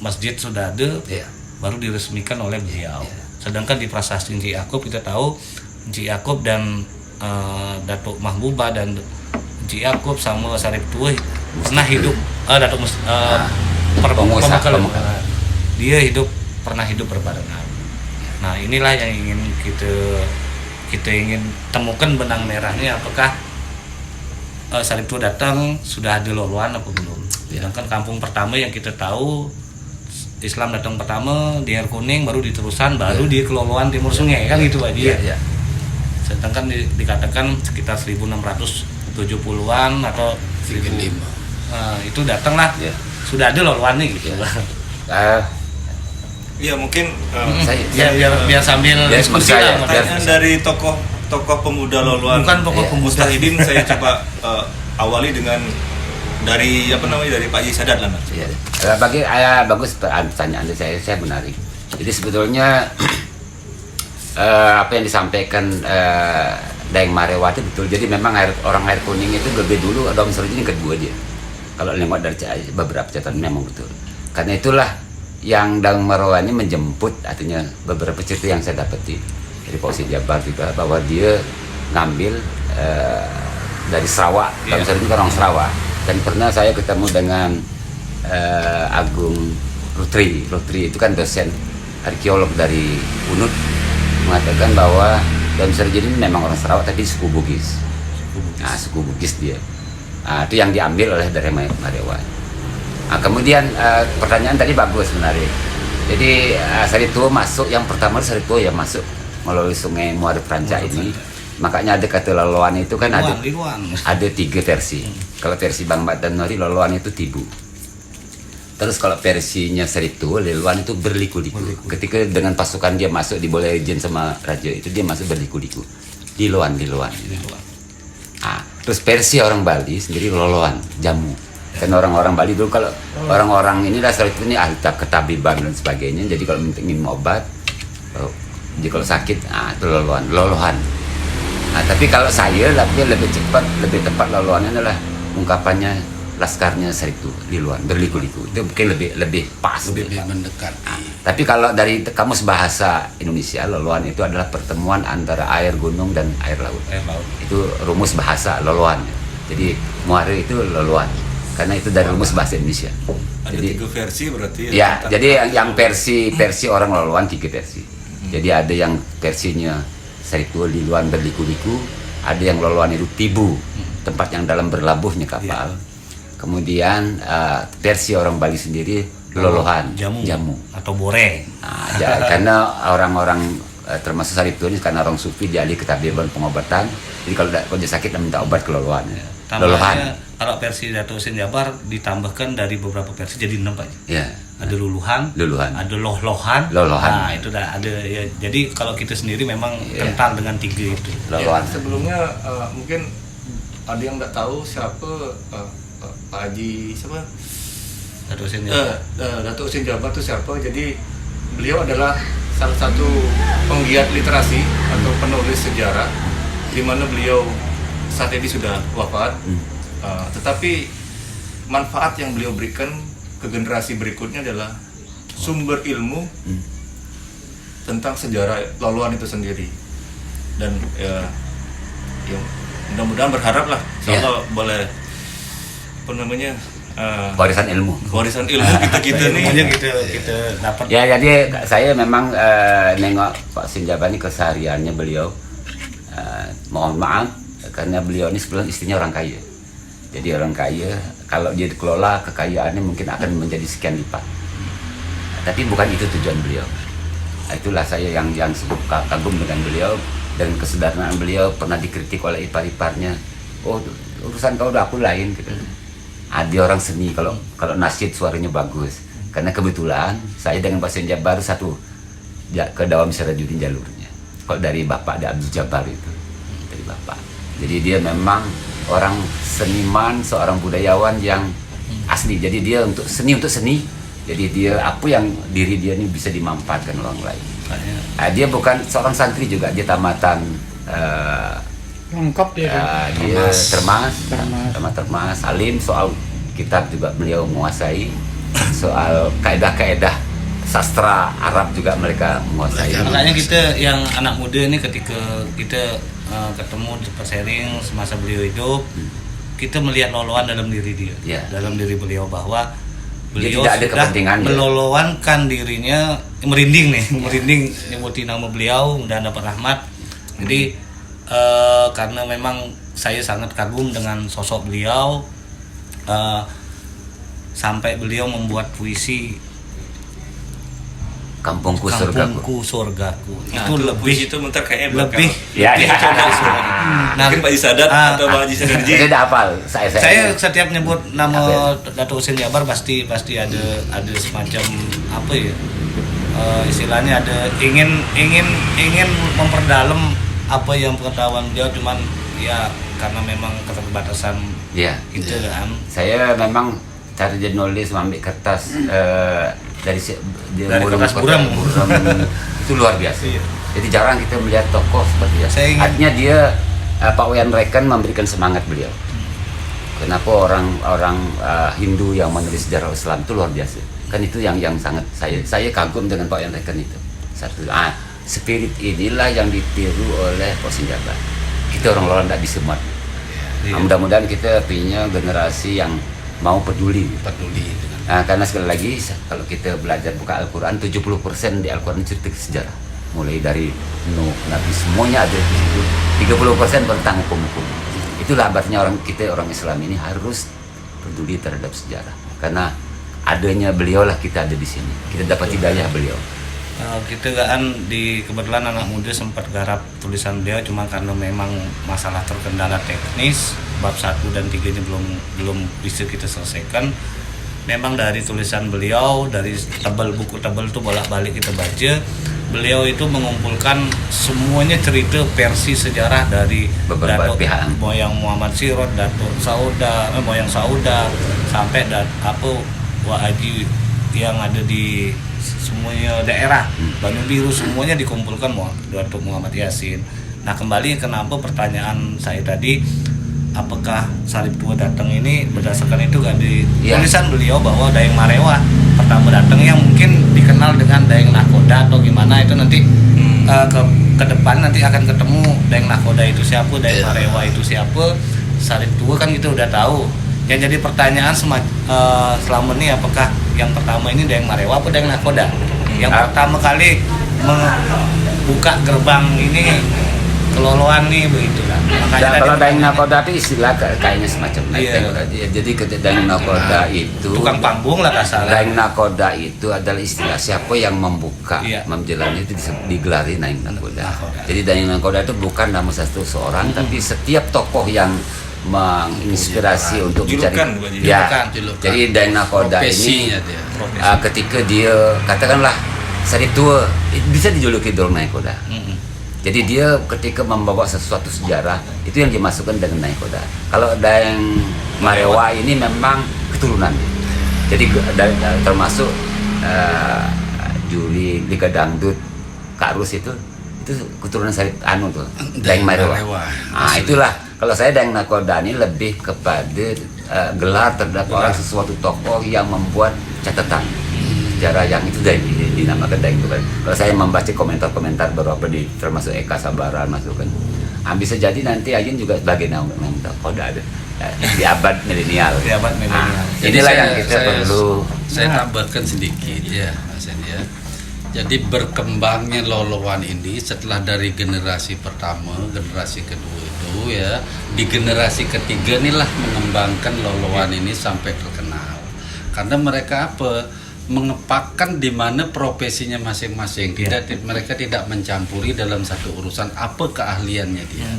[SPEAKER 5] masjid sudah ada,
[SPEAKER 1] Iya.
[SPEAKER 5] baru diresmikan oleh beliau. Sedangkan di prasasti Encik Yaakob kita tahu Encik Yaakob dan Datuk Mahbubah dan Encik Yaakob sama Sarip Tua pernah hidup Datuk
[SPEAKER 1] pengusaha.
[SPEAKER 5] dia pernah hidup berbarengan. Nah inilah yang ingin kita ingin temukan benang merahnya, apakah Sarip Tua datang sudah ada loloan apa belum. Sedangkan kampung pertama yang kita tahu Islam datang pertama di Air Kuning, baru diterusan, baru di Keloloan Timur Sungai kan gitu Pak Haji ya.
[SPEAKER 1] Iya.
[SPEAKER 5] Sedangkan dikatakan sekitar 1670-an atau
[SPEAKER 4] 35.
[SPEAKER 5] Itu datanglah,
[SPEAKER 1] Iya.
[SPEAKER 5] sudah ada loloannya gitu.
[SPEAKER 2] Iya mungkin
[SPEAKER 5] Biar sambil
[SPEAKER 1] Ya,
[SPEAKER 5] diskusi
[SPEAKER 1] saya,
[SPEAKER 5] lah.
[SPEAKER 2] pertanyaan dari tokoh pemuda Loloan.
[SPEAKER 5] Bukan tokoh
[SPEAKER 1] Iya.
[SPEAKER 5] pemuda.
[SPEAKER 2] Mustahidin saya coba awali dengan dari dari Pak Haji Sadat lah Mas.
[SPEAKER 1] Iya. Bagus pertanyaan saya menarik. Jadi sebetulnya apa yang disampaikan Daeng Marewa itu betul. Jadi memang orang air kuning itu lebih dulu, Dom Serjini kedua dia. Kalau nengok dari beberapa catatan memang betul. Karena itulah yang Daeng Marewa ini menjemput, artinya beberapa cerita yang saya dapati dari Pak Husin Jabar juga, bahwa dia ngambil dari Sarawak. Dom Serjini kan orang Sarawak. Dan pernah saya ketemu dengan Agung Rutri itu kan dosen arkeolog dari UNUD, mengatakan bahwa Dom Serjini ini memang orang Sarawak tapi suku Bugis. Nah, suku Bugis dia. Nah, itu yang diambil oleh dari Marewa. Nah, kemudian pertanyaan tadi bagus, menarik. Jadi Sarip Tua masuk, yang pertama Sarip Tua ya masuk melalui Sungai Muarif Ranca ini. Makanya ada kata loloan itu kan ada 3 versi. Kalau versi Bang Mat dan Nori, loloan itu tibu. Terus kalau versinya Sarip Tua, loloan itu berliku-liku. Ketika dengan pasukan dia masuk di Boleh Izin sama Raja itu, dia masuk berliku-liku. Liloan. Nah, terus versi orang Bali sendiri loloan, jamu. Karena orang-orang Bali dulu, kalau orang-orang ini Sarip Tua ini ahli ketabiban dan sebagainya. Jadi kalau ingin obat, jadi kalau sakit, itu lolohan. Nah, tapi kalau saya lebih cepat, lebih tepat loloannya adalah ungkapannya laskarnya Sarip Tua, liluan, berliku-liku. Itu mungkin lebih pas.
[SPEAKER 4] Lebih mendekat.
[SPEAKER 1] Tapi kalau dari kamus bahasa Indonesia, loloan itu adalah pertemuan antara air gunung dan air laut. Itu rumus bahasa loloan. Jadi muari itu loloan, karena itu dari rumus bahasa Indonesia.
[SPEAKER 2] Ada
[SPEAKER 1] Jadi
[SPEAKER 2] 3 versi berarti
[SPEAKER 1] ya, jadi yang versi orang loloan 3 versi. Jadi ada yang versinya Sarip Tua liluan berliku-liku, ada yang loloan itu tibu, tempat yang dalam berlabuhnya kapal. Kemudian versi orang Bali sendiri lolohan, jamu
[SPEAKER 5] atau bore.
[SPEAKER 1] Nah, karena orang-orang termasuk Sarip Tua ini karena orang sufi, dia ahli ketabiban pengobatan. Jadi kalau dia sakit dia minta obat ke lolohan.
[SPEAKER 5] Tambahnya kalau versi Datuk Husin Jabar ditambahkan dari beberapa versi jadi 6 Pak.
[SPEAKER 1] Ya.
[SPEAKER 5] Ada luluhan, ada lohlohan. Nah, itu dah ada ya. Jadi kalau kita sendiri memang kental dengan 3 itu.
[SPEAKER 1] Lolohan.
[SPEAKER 2] Sebelumnya mungkin ada yang nggak tahu siapa Pak Haji siapa?
[SPEAKER 5] Datuk Husin Jabar.
[SPEAKER 2] Datuk Husin Jabar itu siapa? Jadi beliau adalah salah satu penggiat literasi atau penulis sejarah, di mana beliau saat ini sudah wafat. Tetapi manfaat yang beliau berikan ke generasi berikutnya adalah sumber ilmu tentang sejarah loloan itu sendiri. Dan ya mudah-mudahan berharap lah kalau boleh
[SPEAKER 1] Warisan ilmu
[SPEAKER 2] kita nih
[SPEAKER 5] kita dapat.
[SPEAKER 1] Ya, jadi saya memang nengok Pak Husin Jabar ini kesehariannya beliau. Mohon maaf karena beliau ini sebelum istrinya orang kaya. Jadi orang kaya, kalau dia dikelola kekayaannya mungkin akan menjadi sekian lipat. Tapi bukan itu tujuan beliau. Itulah saya yang kagum dengan beliau, dan kesederhanaan beliau. Pernah dikritik oleh ipar-iparnya, oh urusan kau udah aku lain gitu. Dia orang seni, kalau nasyid suaranya bagus. Karena kebetulan saya dengan Pak Husin Jabar satu ke Dawam Sirajudin jalurnya. Kalau dari bapak ada Abdul Jabar itu dari bapak. Jadi dia memang orang seniman, seorang budayawan yang asli. Jadi dia untuk seni Jadi dia apa yang diri dia ini bisa dimanfaatkan orang lain.
[SPEAKER 5] Kayaknya.
[SPEAKER 1] Dia bukan seorang santri juga, dia tamatan
[SPEAKER 3] Lengkap dia.
[SPEAKER 1] dia termas,
[SPEAKER 3] Termas.
[SPEAKER 1] alim, soal kitab juga beliau menguasai, soal kaedah-kaedah sastra Arab juga mereka menguasai.
[SPEAKER 5] Makanya kita yang anak muda ini ketika kita ketemu sharing semasa beliau hidup, kita melihat loloan dalam diri dia,
[SPEAKER 1] Ya.
[SPEAKER 5] dalam diri beliau bahwa
[SPEAKER 1] Dia
[SPEAKER 5] beliau
[SPEAKER 1] tidak ada
[SPEAKER 5] sudah
[SPEAKER 1] kepentingan dia.
[SPEAKER 5] melolowankan dirinya, merinding nih, merinding nyebuti nama beliau, mudah dapat rahmat. Jadi karena memang saya sangat kagum dengan sosok beliau, sampai beliau membuat puisi
[SPEAKER 1] Kampungku surgaku.
[SPEAKER 5] Kampungku Surgaku.
[SPEAKER 2] Nah,
[SPEAKER 5] Itu lebih
[SPEAKER 2] puisi itu bentar kayaknya buat
[SPEAKER 5] lebih
[SPEAKER 2] kamu.
[SPEAKER 1] Ya, ya.
[SPEAKER 5] Nah,
[SPEAKER 2] Mungkin Pak Haji Sadat atau Pak Haji Sadarji.
[SPEAKER 1] Saya tidak hafal.
[SPEAKER 5] saya setiap nyebut nama
[SPEAKER 1] Apa
[SPEAKER 5] Dato' Husein Jabar pasti ada semacam apa ya, istilahnya ada ingin memperdalam apa yang pengetahuan beliau, cuman ya karena memang keterbatasan
[SPEAKER 1] Ya.
[SPEAKER 5] kita kan.
[SPEAKER 1] Saya memang cara dia nulis mengambil kertas dari
[SPEAKER 5] Dari kertas buram.
[SPEAKER 1] Itu luar biasa.
[SPEAKER 5] Iya.
[SPEAKER 1] Jadi jarang kita melihat tokoh seperti itu.
[SPEAKER 5] Saya ingin-
[SPEAKER 1] Artinya dia Pak Wayan Reken memberikan semangat beliau. Kenapa orang Hindu yang menulis sejarah Islam itu luar biasa. Kan itu yang sangat saya kagum dengan Pak Wayan Reken itu. Satu, spirit inilah yang ditiru oleh Pak Husein Jabar. Kita orang tidak bisa muat.
[SPEAKER 5] Iya.
[SPEAKER 1] Mudah-mudahan kita punya generasi yang mau peduli.
[SPEAKER 4] Peduli dengan
[SPEAKER 1] Karena sekali lagi kalau kita belajar buka Al-Quran, 70% di Al-Quran cerita sejarah. Mulai dari Nuh, Nabi, semuanya ada di situ. 30% tentang hukum-hukum. Itulah artinya orang Islam ini harus peduli terhadap sejarah. Karena adanya beliau lah kita ada di sini. Kita dapat hidayah beliau.
[SPEAKER 5] Kita kan kebetulan anak muda sempat garap tulisan beliau, cuma karena memang masalah terkendala teknis, bab 1 dan 3 ini belum bisa kita selesaikan. Memang dari tulisan beliau, dari buku tebal itu bolak-balik kita baca, beliau itu mengumpulkan semuanya cerita versi sejarah dari
[SPEAKER 1] Beberapa
[SPEAKER 5] Dato'
[SPEAKER 1] pihak.
[SPEAKER 5] moyang Muhammad Sirot, Dato' Sauda, moyang Sauda, sampai Wah Haji yang ada di semuanya daerah Banyu Biru, semuanya dikumpulkan Dato' Muhammad Yasin. Nah, kembali kenapa pertanyaan saya tadi, apakah Sarip Tua datang ini berdasarkan itu kan di tulisan beliau bahwa Daeng Marewa pertama datang yang mungkin dikenal dengan Daeng Nakoda atau gimana, itu nanti ke depan nanti akan ketemu Daeng Nakoda itu siapa, Daeng Marewa itu siapa, Sarip Tua kan kita udah tahu. Yang jadi pertanyaan selama ini, apakah yang pertama ini Daeng Marewa atau Daeng Nakoda? Yang pertama kali membuka gerbang ini keloloan nih begitu kan.
[SPEAKER 1] Kalau Daeng Nakoda itu istilah kayaknya semacam nakoda. Jadi Daeng Nakoda itu
[SPEAKER 5] tukang panggung lah kasarnya.
[SPEAKER 1] Daeng Nakoda itu adalah istilah siapa yang membuka, menjalani itu digelari Daeng Nakoda. Jadi Daeng Nakoda itu bukan nama satu seorang, tapi setiap tokoh yang menginspirasi untuk mencari
[SPEAKER 5] Julukan.
[SPEAKER 1] Jadi Daeng Nakoda ini ketika dia katakanlah Sarip Tua bisa dijuluki Daeng Nakoda. Jadi dia ketika membawa sesuatu sejarah itu yang dimasukkan dengan Nakoda. Kalau Daeng Marewa ini memang keturunan. Jadi termasuk juri Liga Dangdut Kak Rus itu keturunan Sarip tuh Daeng Marewa. Itulah kalau saya Daeng Nakoda ini lebih kepada gelar terhadap orang sesuatu tokoh yang membuat catatan sejarah yang itu dinamakan Daeng itu kan. Kalau saya membaca komentar-komentar beberapa termasuk Eka Sabaran masukkan, bisa jadi nanti Ajin juga sebagai Nakoda ada di abad milenial. Inilah yang kita perlu.
[SPEAKER 4] Saya tambahkan sedikit ya, Mas Edi ya. Jadi berkembangnya loloan ini setelah dari generasi pertama, generasi kedua itu ya, di generasi ketiga inilah mengembangkan loloan ini sampai terkenal. Karena mereka mengepakkan di mana profesinya masing-masing. Mereka tidak mencampuri dalam satu urusan apa keahliannya dia.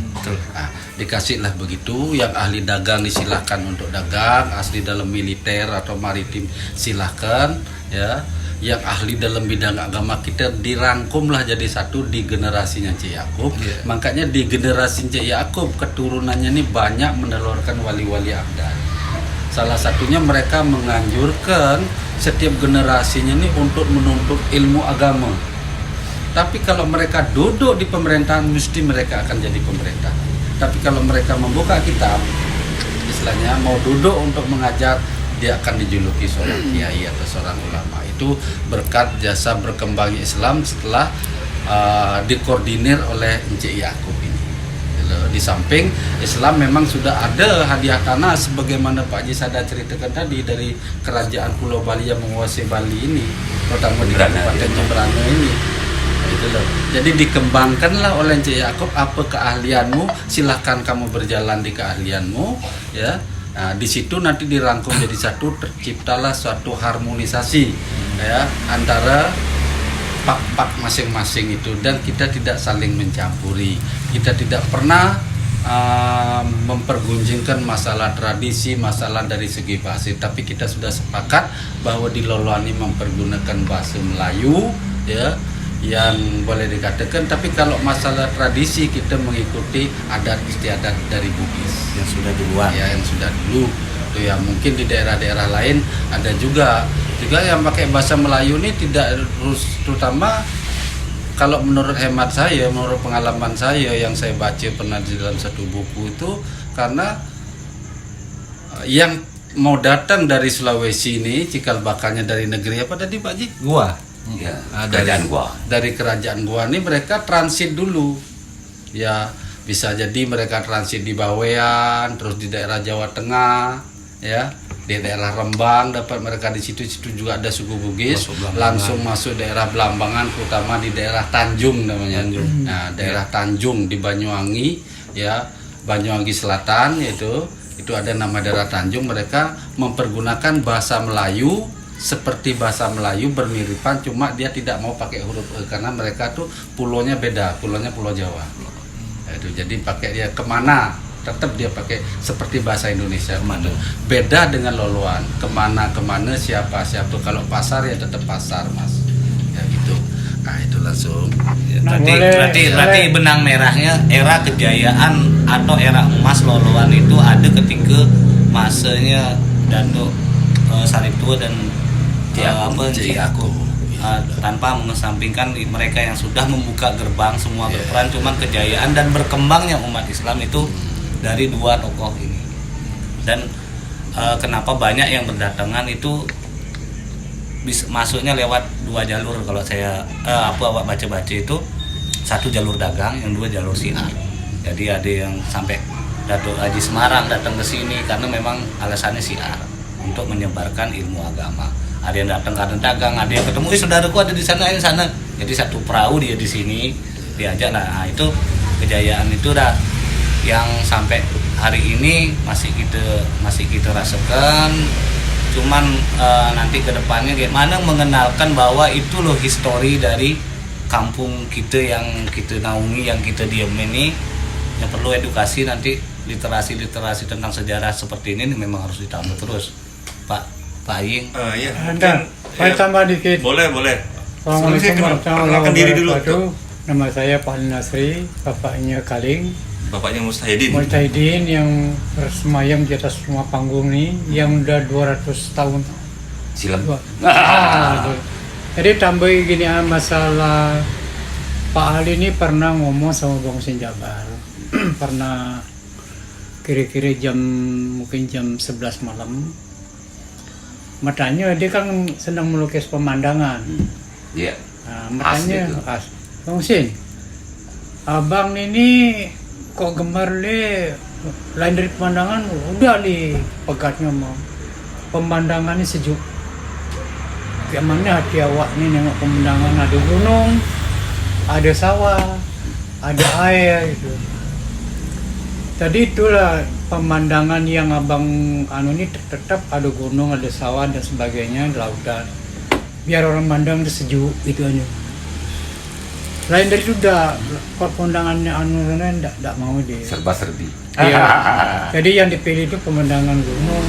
[SPEAKER 4] Nah, dikasihlah begitu, yang ahli dagang disilahkan untuk dagang, ahli dalam militer atau maritim silahkan ya. Yang ahli dalam bidang agama kita dirangkumlah jadi satu di generasinya Cik Yakub. Makanya di generasi Cik Yakub keturunannya ini banyak menelurkan wali-wali abdal. Salah satunya mereka menganjurkan setiap generasinya nih untuk menuntut ilmu agama. Tapi kalau mereka duduk di pemerintahan, mesti mereka akan jadi pemerintah. Tapi kalau mereka membuka kitab, istilahnya mau duduk untuk mengajar, dia akan dijuluki seorang kiai atau seorang ulama. Itu berkat jasa berkembangnya Islam setelah dikoordinir oleh Encik Yakub ini. Di samping Islam memang sudah ada hadiah tanah sebagaimana Pak Haji Sadar ceritakan tadi dari kerajaan Pulau Bali yang menguasai Bali ini, terutama di Kabupaten Jemberana ini. Itu loh. Jadi dikembangkanlah oleh Encik Yakub, apa keahlianmu, silahkan kamu berjalan di keahlianmu, ya. Nah, di situ nanti dirangkum jadi satu, terciptalah suatu harmonisasi, ya, antara pak-pak masing-masing itu, dan kita tidak saling mencampuri. Kita tidak pernah mempergunjingkan masalah tradisi, masalah dari segi bahasa, tapi kita sudah sepakat bahwa di Loloan ini mempergunakan bahasa Melayu, ya, yang boleh dikatakan. Tapi kalau masalah tradisi kita mengikuti adat istiadat dari Bugis
[SPEAKER 5] yang sudah duluan,
[SPEAKER 4] ya, yang sudah dulu itu ya. Mungkin di daerah-daerah lain ada juga yang pakai bahasa Melayu ini tidak terus, terutama kalau menurut hemat saya, menurut pengalaman saya yang saya baca pernah di dalam satu buku itu, karena yang mau datang dari Sulawesi ini cikal bakalnya dari negeri apa tadi Pak Ji?
[SPEAKER 5] Gua.
[SPEAKER 1] Ya,
[SPEAKER 4] Kerajaan Goa. Dari kerajaan Goa ini mereka transit dulu, ya, bisa jadi mereka transit di Bawean, terus di daerah Jawa Tengah, ya, di daerah Rembang dapat mereka di situ juga ada suku Bugis, langsung masuk daerah Belambangan, terutama di daerah Tanjung namanya. Nah, daerah Tanjung di Banyuwangi, ya, Banyuwangi Selatan, yaitu itu ada nama daerah Tanjung. Mereka mempergunakan bahasa Melayu seperti bahasa Melayu bermiripan, cuma dia tidak mau pakai huruf E karena mereka tuh pulaunya beda, pulaunya Pulau Jawa. Itu jadi pakai dia kemana, tetap dia pakai seperti bahasa Indonesia. Kemana? Beda dengan Loloan, kemana siapa. Kalau pasar ya tetap pasar, Mas. Ya gitu. Nah itu langsung. Ya,
[SPEAKER 5] berarti benang merahnya era kejayaan atau era emas Loloan itu ada ketika masanya Datuk Sarip Tua dan Encik Yakub, tanpa mengesampingkan mereka yang sudah membuka gerbang semua berperan. Cuman kejayaan dan berkembangnya umat Islam itu dari dua tokoh ini. Dan kenapa banyak yang berdatangan itu masuknya lewat dua jalur. Kalau saya baca-baca itu, satu jalur dagang, yang dua jalur siar. Jadi ada yang sampai Datuk Haji Semarang datang ke sini karena memang alasannya siar, untuk menyebarkan ilmu agama. Ada yang datang karena dagang, ada yang ketemu saudaraku ada di sana, jadi satu perahu dia di sini, diajak lah. Nah, itu kejayaan itu dah yang sampai hari ini masih kita rasakan. Cuman nanti ke depannya gimana mengenalkan bahwa itu loh histori dari kampung kita yang kita naungi, yang kita diem ini, yang perlu edukasi. Nanti literasi tentang sejarah seperti ini memang harus ditambah terus, Pak Aying.
[SPEAKER 2] Iya.
[SPEAKER 3] Saya tambah dikit.
[SPEAKER 2] Boleh.
[SPEAKER 3] Assalamualaikum warahmatullahi
[SPEAKER 2] diri dulu.
[SPEAKER 3] wabarakatuh. Nama saya Pak Nasri, bapaknya Kaling.
[SPEAKER 2] Bapaknya Mustahidin.
[SPEAKER 3] Mujahidin yang bersemayam di atas rumah panggung ini, yang udah 200 tahun
[SPEAKER 1] silam.
[SPEAKER 3] Jadi tambah gini, masalah Pak Ali ini pernah ngomong sama Bang Husin Jabar. Pernah kira-kira mungkin jam 11 malam. Matanya dia kan senang melukis pemandangan.
[SPEAKER 1] Iya.
[SPEAKER 3] Nah, matanya khas. Bang Husin, abang ini kok gemar lain dari pemandangan, udah pegatnya mau pemandangannya sejuk. Gimana hati awak nih nengok pemandangan, ada gunung, ada sawah, ada air gitu. Tadi itulah pemandangan yang abang ini tetap ada gunung, ada sawah dan sebagainya, ada lautan. Biar orang pandang sejuk gitu aja. Lain dari itu kok pemandangannya enggak mau dia.
[SPEAKER 1] Serba-serbi.
[SPEAKER 3] Iya. Jadi yang dipilih itu pemandangan gunung,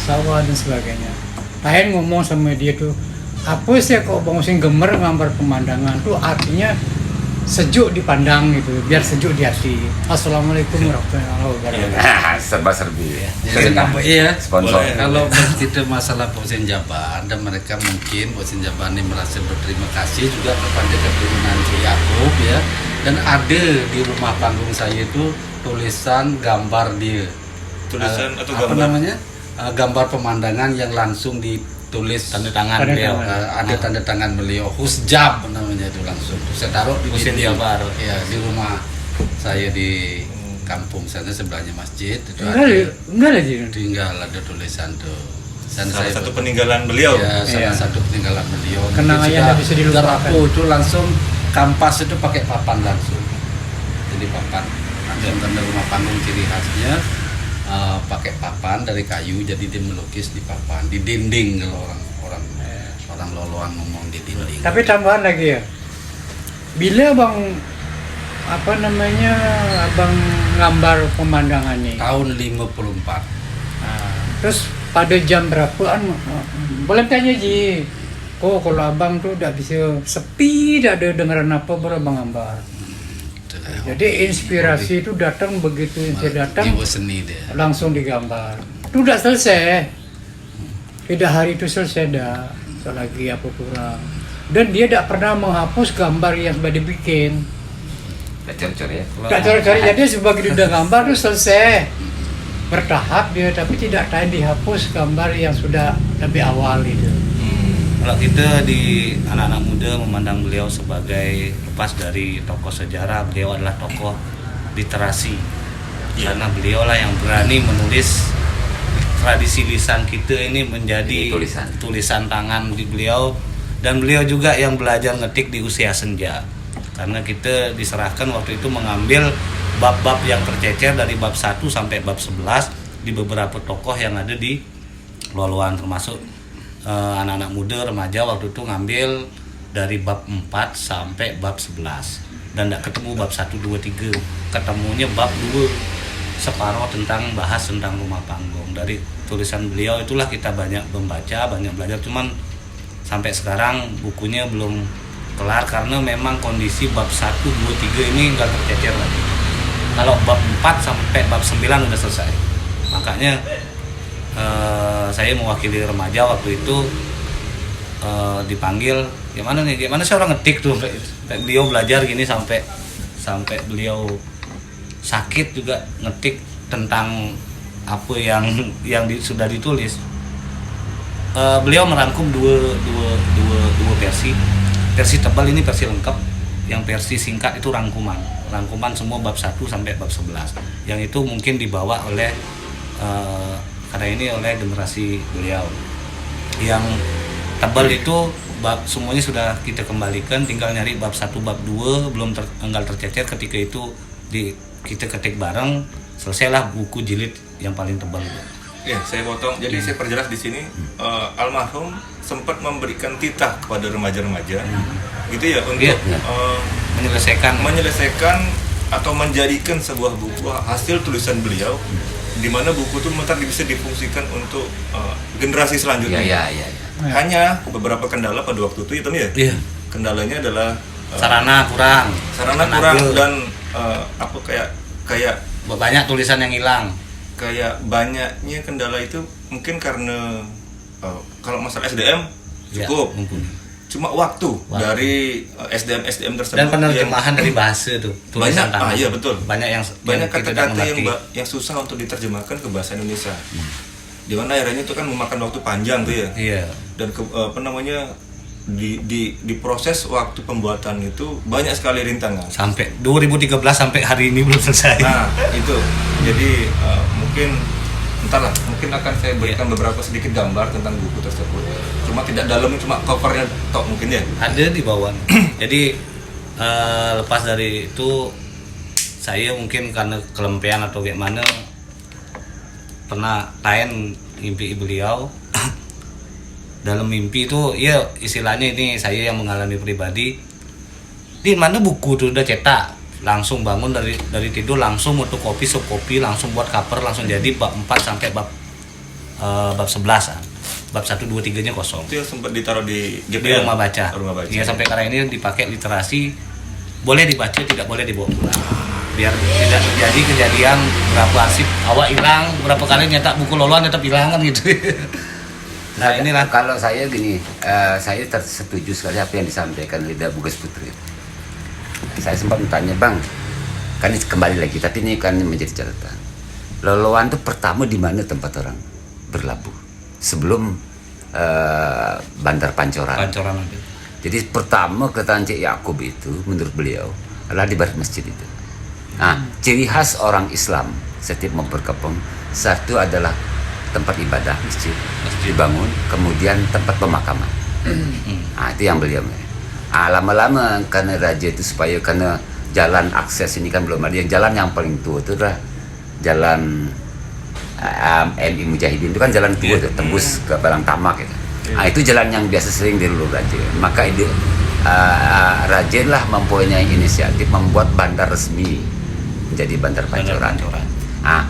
[SPEAKER 3] sawah dan sebagainya. Lain ngomong sama dia tuh, apa sih kok Bang Husin gemer gambar pemandangan tuh, artinya sejuk dipandang gitu, biar sejuk di hati. Assalamualaikum warahmatullahi wabarakatuh.
[SPEAKER 1] Serba serbi.
[SPEAKER 4] Jadi iya.
[SPEAKER 1] Sponsor.
[SPEAKER 2] Boleh.
[SPEAKER 4] Kalau bercerita masalah Bosen Jabar, dan mereka mungkin Bosen Jabar ini merasa berterima kasih juga kepada keturunan Ki Yakub ya. Dan ada di rumah panggung saya itu tulisan gambar dia.
[SPEAKER 2] Tulisan atau
[SPEAKER 4] apa
[SPEAKER 2] gambar?
[SPEAKER 4] namanya? Gambar pemandangan yang langsung ditulis
[SPEAKER 5] Tanda tangan
[SPEAKER 3] Tanda
[SPEAKER 5] beliau.
[SPEAKER 3] tangan.
[SPEAKER 4] ada tanda tangan beliau, Husjab namanya itu langsung. Saya taruh di
[SPEAKER 5] Bosen
[SPEAKER 4] dinding.
[SPEAKER 5] Jabar.
[SPEAKER 4] Ya, di rumah saya di kampung sana sebelahnya masjid itu
[SPEAKER 3] Enggak lagi.
[SPEAKER 4] tinggal ada tulisan tuh. Dan
[SPEAKER 2] Salah
[SPEAKER 4] saya
[SPEAKER 2] satu peninggalan beliau.
[SPEAKER 4] ya, salah
[SPEAKER 3] Iya.
[SPEAKER 4] satu peninggalan beliau.
[SPEAKER 3] Kenangan yang nggak bisa dilupakan.
[SPEAKER 4] Garapu itu langsung kampas itu pakai papan langsung. Jadi papan. Langsung tanda rumah panggung ciri khasnya pakai papan dari kayu, jadi dia melukis di papan, di dinding kalau orang Loloan ngomong di dinding.
[SPEAKER 3] Tapi tambahan lagi ya. Bila abang gambar pemandangan nih.
[SPEAKER 4] Tahun 54.
[SPEAKER 3] Nah, terus pada jam berapaan? Boleh tanya Ji. Oh kalau abang tuh udah bisa sepi, tidak ada dengeran apa baru abang gambar. Jadi inspirasi itu datang begitu saya datang
[SPEAKER 4] Jiwa seni dia.
[SPEAKER 3] langsung digambar. Itu udah selesai. Tidak hari itu selesai dah. Lagi apa kurang. Dan dia tidak pernah menghapus gambar yang sudah dibikin.
[SPEAKER 1] Tak cari-cari ya.
[SPEAKER 3] Tak cari-cari, jadi sebagai udah gambar itu selesai. Bertahap dia, tapi tidak tahu dihapus gambar yang sudah lebih awal itu.
[SPEAKER 5] Kalau kita di anak-anak muda memandang beliau sebagai lepas dari tokoh sejarah, beliau adalah tokoh literasi. Karena beliau lah yang berani menulis tradisi lisan kita ini menjadi tulisan tangan di beliau, dan beliau juga yang belajar ngetik di usia senja. Karena kita diserahkan waktu itu mengambil bab-bab yang tercecer dari bab 1 sampai bab 11 di beberapa tokoh yang ada di Loloan, termasuk anak-anak muda remaja waktu itu ngambil dari bab 4 sampai bab 11, dan tidak ketemu bab 1, 2, 3, ketemunya bab 2 separuh bahas tentang rumah panggung. Dari tulisan beliau itulah kita banyak membaca, banyak belajar, cuman sampai sekarang bukunya belum kelar karena memang kondisi bab 1, 2, 3 ini nggak tercecer lagi. Kalau bab 4 sampai bab 9 udah selesai. Makanya saya mewakili remaja waktu itu dipanggil, gimana sih orang ngetik tuh, sampai beliau belajar gini sampai beliau sakit juga ngetik tentang apa yang sudah ditulis. Beliau merangkum dua versi tebal, ini versi lengkap, yang versi singkat itu rangkuman semua bab 1 sampai bab 11, yang itu mungkin dibawa oleh karena ini oleh generasi beliau. Yang tebal itu bab semuanya sudah kita kembalikan, tinggal nyari bab 1, bab 2 belum tinggal tercecer, ketika itu kita ketik bareng, selesailah buku jilid yang paling tebal.
[SPEAKER 2] Ya, saya potong. Jadi saya perjelas di sini, almarhum sempat memberikan titah kepada remaja-remaja, gitu ya, untuk menyelesaikan atau menjadikan sebuah buku hasil tulisan beliau, di mana buku itu ntar bisa difungsikan untuk generasi selanjutnya.
[SPEAKER 1] Iya.
[SPEAKER 2] Hanya beberapa kendala pada waktu itu, ya.
[SPEAKER 5] Iya.
[SPEAKER 2] Kendalanya adalah
[SPEAKER 5] Sarana kurang
[SPEAKER 2] tenaga. Dan kayak
[SPEAKER 5] banyak tulisan yang hilang.
[SPEAKER 2] Kayak banyaknya kendala itu mungkin karena kalau masalah SDM cukup,
[SPEAKER 5] Ya, mumpuni.
[SPEAKER 2] Cuma waktu dari SDM tersebut
[SPEAKER 5] Dan penerjemahan dari bahasa tuh, tulisan tangan.
[SPEAKER 2] Iya betul.
[SPEAKER 5] Banyak
[SPEAKER 2] Banyak
[SPEAKER 5] kita tidak
[SPEAKER 2] kata-kata
[SPEAKER 5] mengerti.
[SPEAKER 2] yang susah untuk diterjemahkan ke bahasa Indonesia. Di mana akhirnya itu kan memakan waktu panjang tuh ya.
[SPEAKER 5] Iya.
[SPEAKER 2] Dan di proses waktu pembuatan itu banyak sekali rintangan.
[SPEAKER 5] Sampai 2013 sampai hari ini belum selesai.
[SPEAKER 2] Nah, itu. Jadi mungkin mungkin akan saya berikan beberapa sedikit gambar tentang buku tersebut. Cuma tidak dalam, cuma covernya tok mungkin ya.
[SPEAKER 5] Ada di bawah. Jadi lepas dari itu saya mungkin karena kelempean atau gimana pernah lain mimpi beliau. Dalam mimpi itu ya istilahnya ini saya yang mengalami pribadi, di mana buku tuh udah cetak, langsung bangun dari tidur langsung untuk kopi, subkopi, langsung buat cover, langsung jadi bab 4 sampai bab 11. Bab 1, 2, 3 nya kosong.
[SPEAKER 2] Itu yang sempat ditaruh di
[SPEAKER 5] Di rumah baca.
[SPEAKER 2] Rumah baca.
[SPEAKER 5] Ya, sampai sekarang ini dipakai literasi boleh dibaca, tidak boleh dibawa pulang. Biar tidak terjadi kejadian berapa arsip awak hilang, berapa kali nyetak buku loloan tetap hilang kan gitu. Nah inilah
[SPEAKER 1] Kalau saya gini, saya setuju sekali apa yang disampaikan Lida Bugas Putri. Saya sempat bertanya, Bang, kan ini kembali lagi, tapi ini kan menjadi catatan. Loloan itu pertama di mana tempat orang berlabuh sebelum Bandar Pancoran.
[SPEAKER 5] pancoran itu.
[SPEAKER 1] Jadi pertama kedatangan Cik Yakub itu menurut beliau adalah di barat masjid itu. Nah, ciri khas orang Islam setiap mau berkebun, satu adalah tempat ibadah masjid dibangun, kemudian tempat pemakaman. Nah, itu yang beliau. Lama-lama karena raja itu supaya karena jalan akses ini kan belum ada, yang jalan yang paling tua itu adalah jalan MI Mujahidin, itu kan jalan tua tuh, tembus ke Balang Tamak gitu. Nah, itu jalan yang biasa sering dilulu raja. Maka itu raja lah mempunyai inisiatif membuat bandar resmi menjadi Bandar Pancoran.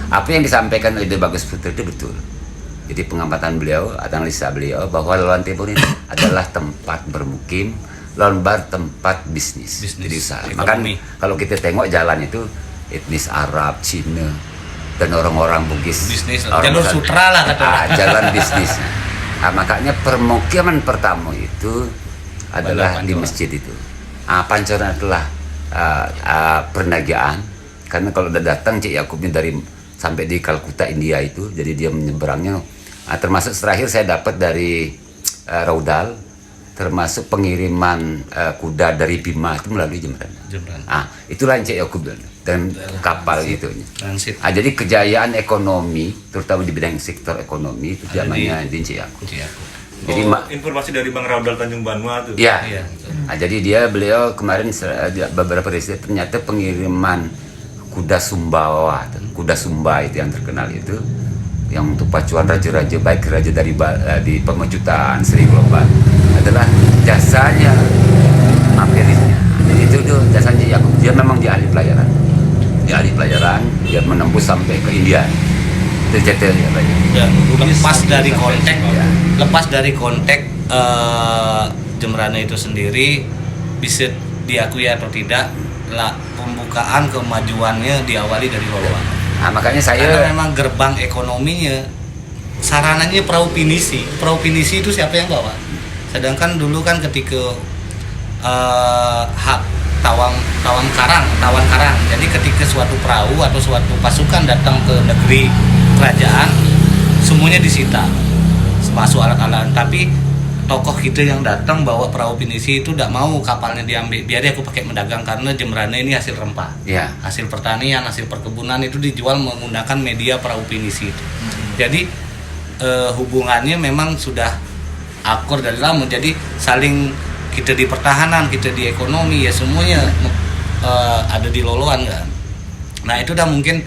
[SPEAKER 1] Apa yang disampaikan oleh Bagus Putri itu betul. Jadi pengamatan beliau, analisa beliau bahwa Loloan Timur ini adalah tempat bermukim, Lombar tempat bisnis. Jadi usaha. Maka kalau kita tengok jalan itu etnis Arab, Cina, dan orang-orang Bugis.
[SPEAKER 5] Bisnis, jalur sutra lah kata.
[SPEAKER 1] Jalan bisnis. Makanya permukiman pertama itu adalah di masjid itu. Pancoran adalah perniagaan. Karena kalau udah datang Cik Yakubnya dari sampai di Kalkuta India itu, jadi dia menyeberangnya. Termasuk terakhir saya dapat dari Raudal, termasuk pengiriman kuda dari Bima itu melalui Jemberan. Itulah yang Cik Yakub dan kapal itu. Jadi kejayaan ekonomi, terutama di bidang sektor ekonomi itu zamannya di Cik Yakub. Jadi
[SPEAKER 2] informasi dari Bang Raudal Tanjung Banua tuh.
[SPEAKER 1] Ya. Jadi beliau kemarin beberapa riset ternyata pengiriman kuda Sumbawa, kuda Sumba itu yang terkenal itu, yang untuk pacuan raja-raja, baik raja dari di Pemajutan, Sri Global, adalah jasanya mampirnya. Jadi itu jasanya Yakub. Dia memang di ahli pelayaran. Dia menembus sampai ke India. Itu detailnya banyak.
[SPEAKER 5] Dan lepas dari konteks Jemberana itu sendiri bisa diakui atau tidak, pembukaan kemajuannya diawali dari Loloan.
[SPEAKER 1] Makanya
[SPEAKER 5] karena memang gerbang ekonominya, sarananya perahu pinisi. Perahu pinisi itu siapa yang bawa? Sedangkan dulu kan ketika tawan karang. Jadi ketika suatu perahu atau suatu pasukan datang ke negeri kerajaan, semuanya disita, masuk alat-alat. Tapi tokoh kita yang datang bawa perahu pinisi itu tidak mau kapalnya diambil, biar aku pakai mendagang karena Jemberana ini hasil rempah, hasil pertanian, hasil perkebunan itu dijual menggunakan media perahu pinisi itu. Jadi hubungannya memang sudah akur dari lama. Jadi saling, kita di pertahanan, kita di ekonomi, ya semuanya ada di Loloan kan. Nah itu udah mungkin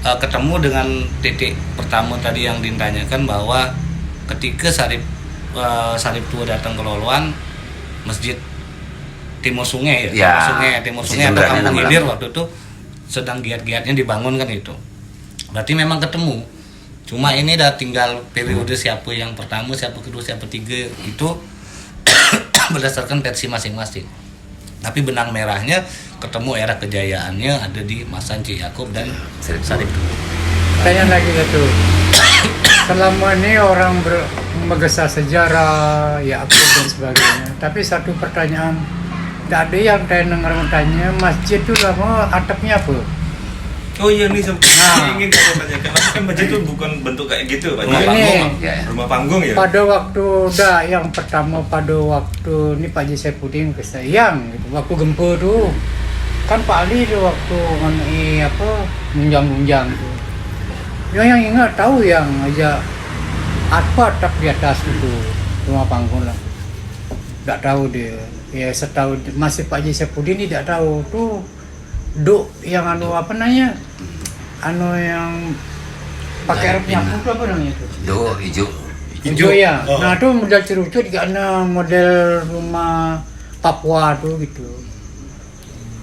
[SPEAKER 5] ketemu dengan titik pertama tadi yang ditanyakan, bahwa ketika Sarip Tua datang ke Loloan, masjid Timur Sungai Timur Sungai atau Kampung Hilir waktu itu sedang giat-giatnya dibangun kan itu. Berarti memang ketemu. Cuma ini dah tinggal periode siapa yang pertama, siapa kedua, siapa tiga itu berdasarkan versi masing-masing. Tapi benang merahnya ketemu era kejayaannya ada di masa Cik Yakub dan Sarip Tua.
[SPEAKER 3] Tanya lagi satu. Selama ini orang mengesah sejarah, Yakub dan sebagainya. Tapi satu pertanyaan, tidak ada yang saya dengar tanya, masjid itu lama atapnya apa?
[SPEAKER 2] Oh iya nih, ingin saya tanyakan, kan masjid itu bukan bentuk kayak gitu, Pak. Rumah panggung ya. Pada
[SPEAKER 3] waktu yang pertama pada waktu ini Pak Haji Saifuddin ke Sayang, gitu. Waktu gempa tuh kan Pak Ali tuh waktu munjang tuh. Yang ingat tahu yang aja atap di atas itu rumah panggung lah. Tidak tahu dia. Ya setahu masih Pak Haji Saifuddin tidak tahu tuh. Yang yang pakai rok nyapu itu apa namanya itu? Hijau ya. Nah itu model cerucut karena model rumah Papua tuh gitu.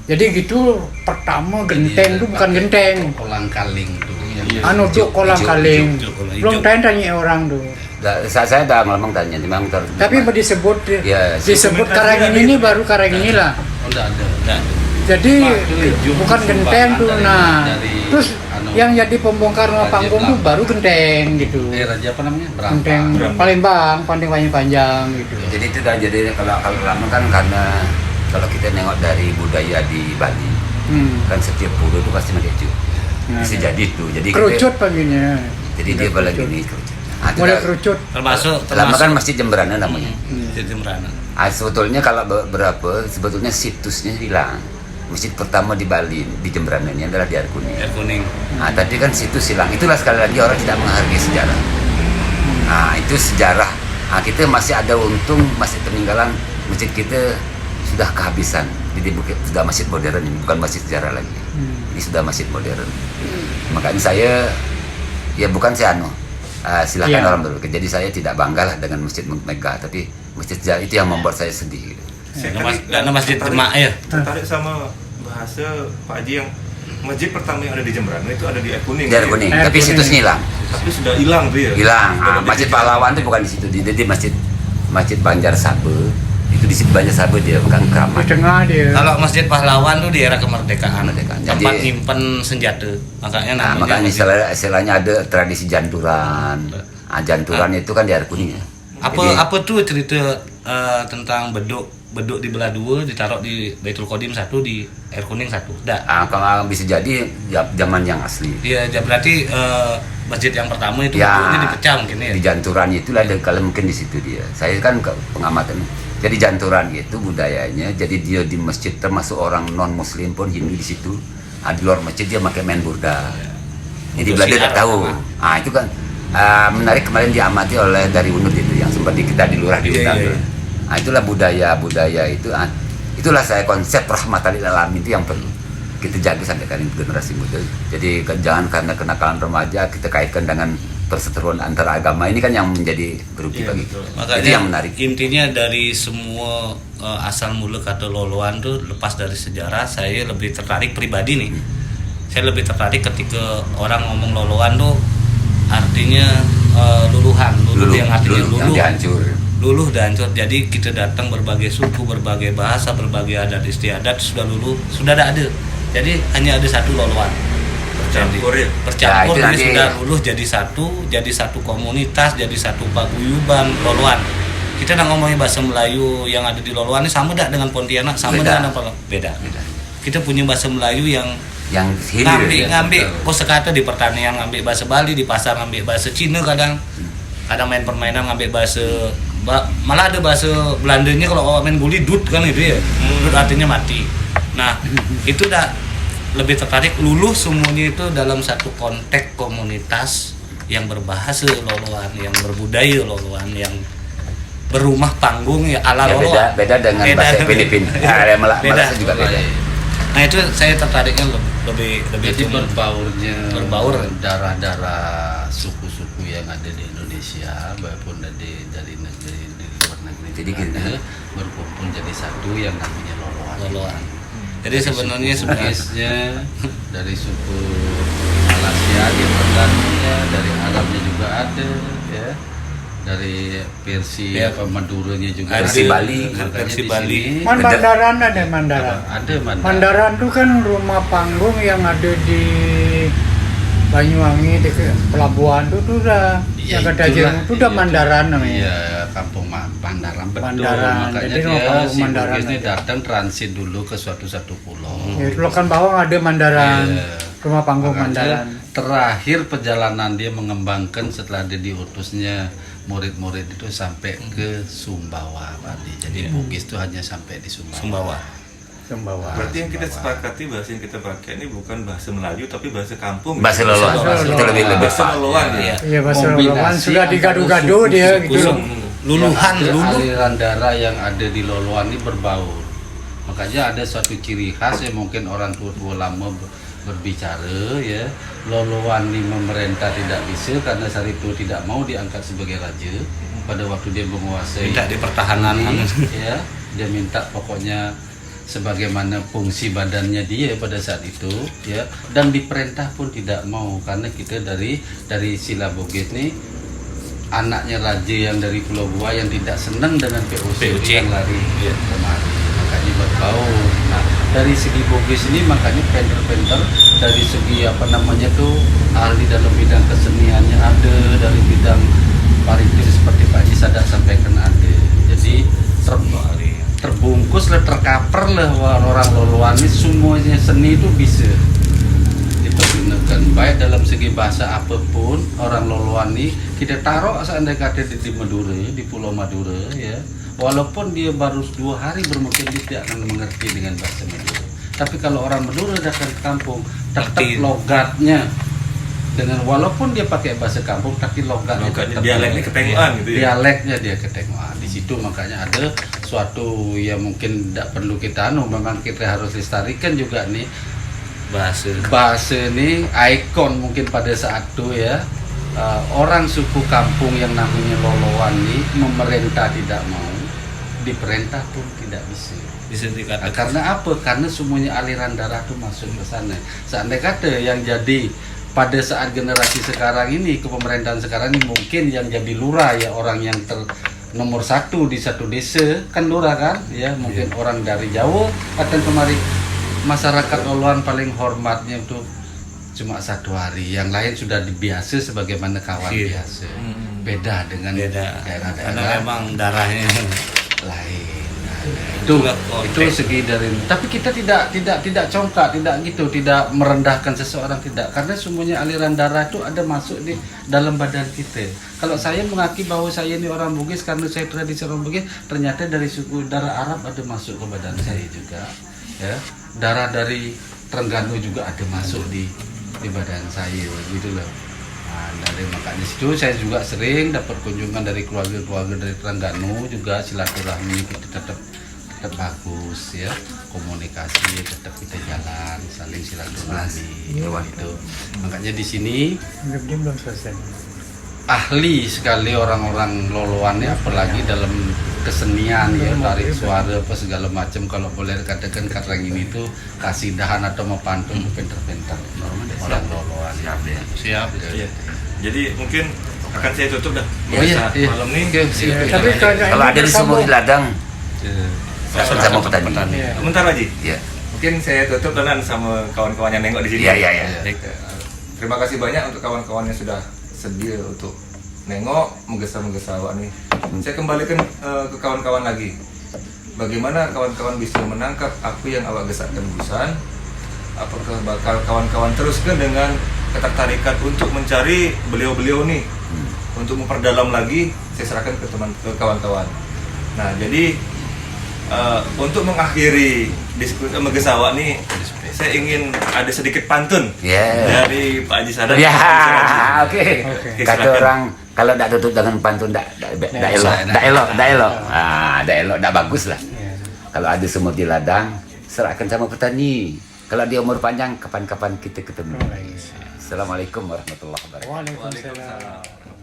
[SPEAKER 3] Jadi gitu pertama genteng tuh bukan genteng.
[SPEAKER 4] Kolang kaling tuh.
[SPEAKER 3] Kolang kaling. Belum tanya orang tuh.
[SPEAKER 1] Saya dah ngomong tanya, memang
[SPEAKER 3] tapi disebut karang ini baru karang inilah.
[SPEAKER 4] Enggak ada.
[SPEAKER 3] Jadi
[SPEAKER 4] Jum
[SPEAKER 3] bukan genteng tuh.
[SPEAKER 4] dari-
[SPEAKER 3] Nah,
[SPEAKER 4] dari
[SPEAKER 3] terus yang jadi pembongkar rumah
[SPEAKER 4] Raja
[SPEAKER 3] panggung tuh
[SPEAKER 4] Belanda.
[SPEAKER 3] baru genteng gitu.
[SPEAKER 4] Raja apa namanya?
[SPEAKER 3] Genteng Palembang, paling panjang gitu.
[SPEAKER 1] Jadi itu dah jadi kalau lama kan karena kalau kita nengok dari budaya di Bali kan setiap pulau itu pasti pakai cut.
[SPEAKER 3] Nah,
[SPEAKER 1] Bisa jadi tuh. Jadi
[SPEAKER 3] kerucut panggilnya.
[SPEAKER 1] jadi dia
[SPEAKER 3] Model
[SPEAKER 1] balik
[SPEAKER 3] kerucut.
[SPEAKER 1] ini kerucut. Ah, itu
[SPEAKER 3] Model
[SPEAKER 1] dah-
[SPEAKER 3] kerucut.
[SPEAKER 5] termasuk
[SPEAKER 1] lama kan masjid Jemberana namanya.
[SPEAKER 5] Masjid Jemberana.
[SPEAKER 1] Sebetulnya kalau berapa sebetulnya situsnya hilang. Masjid pertama di Bali di Jemberana ini adalah di Air Kuning.
[SPEAKER 5] Air Kuning.
[SPEAKER 1] Nah, tadi kan situs hilang. Itulah sekali lagi orang tidak menghargai sejarah. Nah, itu sejarah. Nah, kita masih ada untung masih peninggalan masjid kita sudah kehabisan. Jadi sudah masjid modern ini, bukan masjid sejarah lagi. Ini sudah masjid modern. Makanya saya ya bukan saya silakan
[SPEAKER 3] Iya.
[SPEAKER 1] orang berpikir. Jadi saya tidak bangga lah dengan masjid megah, tapi masjid sejarah itu yang membuat saya sedih. Gitu.
[SPEAKER 5] Dan masjid Demak ya.
[SPEAKER 2] Tertarik sama bahasa Pak Haji yang masjid pertama yang ada di Jemberana itu ada di Air Kuning.
[SPEAKER 1] Di Air Kuning,
[SPEAKER 3] Air
[SPEAKER 1] tapi
[SPEAKER 3] Kuning.
[SPEAKER 1] situsnya hilang.
[SPEAKER 2] Tapi sudah hilang tuh ya.
[SPEAKER 1] Hilang.
[SPEAKER 2] Sudah ada
[SPEAKER 1] Masjid
[SPEAKER 2] digital.
[SPEAKER 1] Pahlawan itu bukan di situ. Jadi masjid Banjar Sabe itu di situ Banjar Sabe dia bukan
[SPEAKER 3] Di
[SPEAKER 1] keramat.
[SPEAKER 3] tengah dia.
[SPEAKER 5] Kalau Masjid Pahlawan tuh di era kemerdekaan.
[SPEAKER 1] Kemerdekaan.
[SPEAKER 5] Tempat
[SPEAKER 1] Jadi-
[SPEAKER 5] nyimpen senjata. Makanya
[SPEAKER 1] Nah,
[SPEAKER 5] namanya
[SPEAKER 1] makanya
[SPEAKER 5] masjid.
[SPEAKER 1] istilahnya ada tradisi janturan. Janturan itu kan di Air Kuning ya. Jadi-
[SPEAKER 5] Apa tuh cerita tentang beduk di belah dua ditaruh di Baitul Qadim satu di Air Kuning satu.
[SPEAKER 1] Kalau bisa jadi zaman yang asli.
[SPEAKER 5] Iya, berarti masjid yang pertama itu
[SPEAKER 1] Ya,
[SPEAKER 5] beduknya dipecah mungkin ya.
[SPEAKER 1] di janturan itulah ada kalau mungkin di situ dia. Saya kan pengamatan. Jadi janturan itu budayanya. Jadi dia di masjid termasuk orang non Muslim pun Hindu di situ. Di luar masjid dia pakai main burda. Jadi
[SPEAKER 5] Untuk
[SPEAKER 1] Belanda
[SPEAKER 5] siar.
[SPEAKER 1] tidak tahu. Itu kan menarik kemarin diamati oleh dari UNUD itu yang sempat kita di lurah diundang.
[SPEAKER 5] Iya, iya.
[SPEAKER 1] Itulah budaya itu. Itulah saya konsep rahmatan lil alamin itu yang perlu kita jaga sampai kali ini generasi muda. Jadi jangan karena kenakalan remaja kita kaitkan dengan perseteruan antara agama ini kan yang menjadi berugi
[SPEAKER 2] Iya,
[SPEAKER 1] bagi.
[SPEAKER 2] betul.
[SPEAKER 5] Makanya
[SPEAKER 1] Itu yang menarik.
[SPEAKER 5] intinya dari semua asal mula kata loloan tuh lepas dari sejarah, saya lebih tertarik pribadi nih. Saya lebih tertarik ketika orang ngomong loloan tuh artinya luluhan, luluh yang artinya
[SPEAKER 1] yang
[SPEAKER 5] luluh.
[SPEAKER 1] dihancur.
[SPEAKER 5] Luluh dan hancur. Jadi kita datang berbagai suku, berbagai bahasa, berbagai adat istiadat sudah luluh, sudah tidak ada. Jadi hanya ada satu loloan.
[SPEAKER 2] Bercampur ya.
[SPEAKER 5] Bercampur
[SPEAKER 1] Ya, itu
[SPEAKER 5] jadi
[SPEAKER 1] nanti-
[SPEAKER 5] sudah luluh jadi satu komunitas, jadi satu paguyuban loloan. Kita nak ngomongin bahasa Melayu yang ada di loloan ini sama tidak dengan Pontianak, sama
[SPEAKER 1] Beda.
[SPEAKER 5] dengan apa? Beda. Kita punya bahasa Melayu yang
[SPEAKER 1] Yang hilir.
[SPEAKER 5] ngambil kosakata di pertanian, ngambil bahasa Bali, di pasar ngambil bahasa Cina, kadang main permainan ngambil bahasa malah ada bahasa Belandanya kalau orang main guli dut kan gitu ya. Dut artinya mati. Nah, itu udah lebih tertarik luluh semuanya itu dalam satu konteks komunitas yang berbahasa loloan, yang berbudaya loloan, yang berumah panggung ya ala
[SPEAKER 1] Ya,
[SPEAKER 5] loloan.
[SPEAKER 1] beda dengan bahasa Filipina. Malaysia juga beda.
[SPEAKER 5] Nah, itu saya tertariknya lebih
[SPEAKER 4] Jadi
[SPEAKER 5] cuma-
[SPEAKER 4] berbaur darah-darah suku-suku yang ada di Indonesia maupun dari negeri di luar negeri
[SPEAKER 1] Jadi
[SPEAKER 4] juga
[SPEAKER 1] gini.
[SPEAKER 4] ada, berkumpul jadi satu yang namanya loloan.
[SPEAKER 5] loloan. Jadi sebenarnya
[SPEAKER 4] Bugis-nya dari suku Malaysia di Jordania, dari Arabnya juga ada ya. Dari Persia,
[SPEAKER 5] Ya.
[SPEAKER 4] Maduranya juga
[SPEAKER 5] Ada.
[SPEAKER 1] Versi Bali.
[SPEAKER 4] Makanya
[SPEAKER 5] Versi
[SPEAKER 4] di
[SPEAKER 5] Bali.
[SPEAKER 4] sini
[SPEAKER 3] Mandaran ada Mandaran.
[SPEAKER 4] ada
[SPEAKER 3] Mandaran tuh kan rumah panggung yang ada di Banyuwangi di pelabuhan tuh udah
[SPEAKER 4] Ya,
[SPEAKER 3] yang ada
[SPEAKER 4] itulah,
[SPEAKER 3] itu udah
[SPEAKER 4] iya,
[SPEAKER 3] Mandaran namanya.
[SPEAKER 4] Iya, kampung Mandaran betul.
[SPEAKER 3] Mandaran,
[SPEAKER 4] Makanya
[SPEAKER 3] jadi
[SPEAKER 4] dia
[SPEAKER 3] kalau
[SPEAKER 4] si
[SPEAKER 3] Mandaran
[SPEAKER 4] Bugis ini
[SPEAKER 3] aja.
[SPEAKER 4] datang transit dulu ke suatu pulau.
[SPEAKER 3] Ya, di Lokan Bawang ada Mandaran,
[SPEAKER 4] Iya.
[SPEAKER 3] rumah panggung
[SPEAKER 4] Makanya
[SPEAKER 3] Mandaran.
[SPEAKER 4] terakhir perjalanan dia mengembangkan setelah dia diutusnya murid-murid itu sampai ke Sumbawa Bali. Jadi Bugis itu hanya sampai di Sumbawa.
[SPEAKER 5] Sumbawa.
[SPEAKER 3] Sumbawa.
[SPEAKER 2] Berarti yang kita sepakati bahasa yang kita pakai ini bukan bahasa Melayu tapi bahasa kampung.
[SPEAKER 1] Bahasa loloan.
[SPEAKER 3] Bahasa
[SPEAKER 1] Itu lebih
[SPEAKER 2] Bahasa
[SPEAKER 1] pas.
[SPEAKER 2] loloan ya.
[SPEAKER 5] Iya.
[SPEAKER 3] Iya bahasa
[SPEAKER 4] Kombinasi
[SPEAKER 3] Loloan sudah
[SPEAKER 4] antara
[SPEAKER 3] digadu-gadu dia
[SPEAKER 4] suku-suku
[SPEAKER 3] gitu.
[SPEAKER 4] yang
[SPEAKER 5] Luluhan,
[SPEAKER 4] ada
[SPEAKER 5] luluh.
[SPEAKER 4] aliran darah yang ada di loloan ini berbaur. Makanya ada suatu ciri khas yang mungkin orang tua-tua lama berbicara ya, loloan ini memerintah tidak bisa karena Saripto tidak mau diangkat sebagai raja pada waktu dia menguasai.
[SPEAKER 5] Minta di pertahanan.
[SPEAKER 4] Ya, dia minta pokoknya sebagaimana fungsi badannya dia pada saat itu ya, dan diperintah pun tidak mau karena kita dari Sila Bugis nih anaknya raja yang dari Pulau Buah yang tidak senang dengan POC
[SPEAKER 5] POC.
[SPEAKER 4] yang lari
[SPEAKER 5] Iya.
[SPEAKER 4] kemari, makanya berbaur. Nah, dari segi Bugis ini makanya painter-painter dari segi apa namanya tuh ahli dalam bidang keseniannya ada, dari bidang parikir seperti Pak Haji Sadat sampaikan ada. Jadi terbungkus lah, tercover lah orang Loloan ini, semuanya seni itu bisa dipergunakan baik dalam segi bahasa apapun. Orang Loloan ini kita taruh seandainya kata di Madura, di Pulau Madura ya, walaupun dia baru 2 hari bermukim dia tidak akan mengerti dengan bahasa Madura. Tapi kalau orang Madura datang ke kampung, tetap logatnya dengan walaupun dia pakai bahasa kampung tapi logatnya tetap
[SPEAKER 2] dialeknya ketengokan gitu ya.
[SPEAKER 4] Dialeknya dia ketengokan. Di situ makanya ada suatu yang mungkin tidak perlu kita memang kita harus lestarikan juga nih bahasa ini ikon mungkin pada saat itu ya. Orang suku kampung yang namanya Loloan ini memerintah tidak mau, diperintah pun tidak bisa. Karena apa? Karena semuanya aliran darah itu masuk ke sana. Seandainya kata yang jadi pada saat generasi sekarang ini, kepemerintahan sekarang ini mungkin yang jadi lurah ya orang yang nomor 1 di satu desa kan lurah kan ya, mungkin orang dari Jawa datang kemari. Masyarakat Loloan paling hormatnya itu cuma 1 hari, yang lain sudah dibiasa sebagaimana kawan biasa. Beda dengan daerah-daerah
[SPEAKER 5] karena memang darahnya
[SPEAKER 4] lain. Itu segi dari, tapi kita tidak congkak, tidak gitu, tidak merendahkan seseorang, tidak, karena semuanya aliran darah itu ada masuk di dalam badan kita. Kalau saya mengakui bahwa saya ini orang Bugis karena saya tradisi orang Bugis, ternyata dari suku darah Arab ada masuk ke badan saya juga ya, darah dari Terengganu juga ada masuk di badan saya gitu loh. Nah, dari makanya situ saya juga sering dapat kunjungan dari keluarga-keluarga dari Terengganu juga, silaturahmi kita tetap bagus ya, komunikasi tetap kita jalan, saling silaturahmi gitu. Makanya di sini
[SPEAKER 3] belum selesai.
[SPEAKER 4] ahli sekali orang-orang Loloan ya, apalagi dalam kesenian ya, tarik suara apa segala macam. Kalau boleh katakan karang ini tuh kasidahan atau mapantun pinter-pinter orang Loloan.
[SPEAKER 5] siap.
[SPEAKER 2] Iya. Jadi mungkin akan saya tutup dah.
[SPEAKER 4] Oh iya,
[SPEAKER 2] Malam ini.
[SPEAKER 3] Tapi
[SPEAKER 1] Kalau ada di sumur di ladang, sama petani.
[SPEAKER 2] Bentar Haji.
[SPEAKER 1] Ya.
[SPEAKER 2] Mungkin saya tutup dengan sama kawan-kawan yang nengok di sini.
[SPEAKER 1] Iya.
[SPEAKER 2] Baik. Terima kasih banyak untuk kawan-kawan yang sudah sedia untuk nengok menggesa-menggesa awak nih. Saya kembalikan ke kawan-kawan lagi. Bagaimana kawan-kawan bisa menangkap apa yang awak gesakkan barusan? Apakah bakal kawan-kawan teruskan dengan ketertarikan untuk mencari beliau-beliau nih, untuk memperdalam lagi? Saya serahkan ke kawan-kawan. Nah, jadi untuk mengakhiri diskusi menggesa awak nih, saya ingin ada sedikit pantun dari Pak Haji Sadat.
[SPEAKER 1] Ya, oke. Kata
[SPEAKER 2] silakan.
[SPEAKER 1] orang kalau tidak tutup dengan pantun tidak elok, tidak bagus lah. Kalau ada semut di ladang, serahkan sama petani. Kalau dia umur panjang, kapan-kapan kita ketemu. Assalamualaikum warahmatullahi wabarakatuh.
[SPEAKER 3] Waalaikumsalam.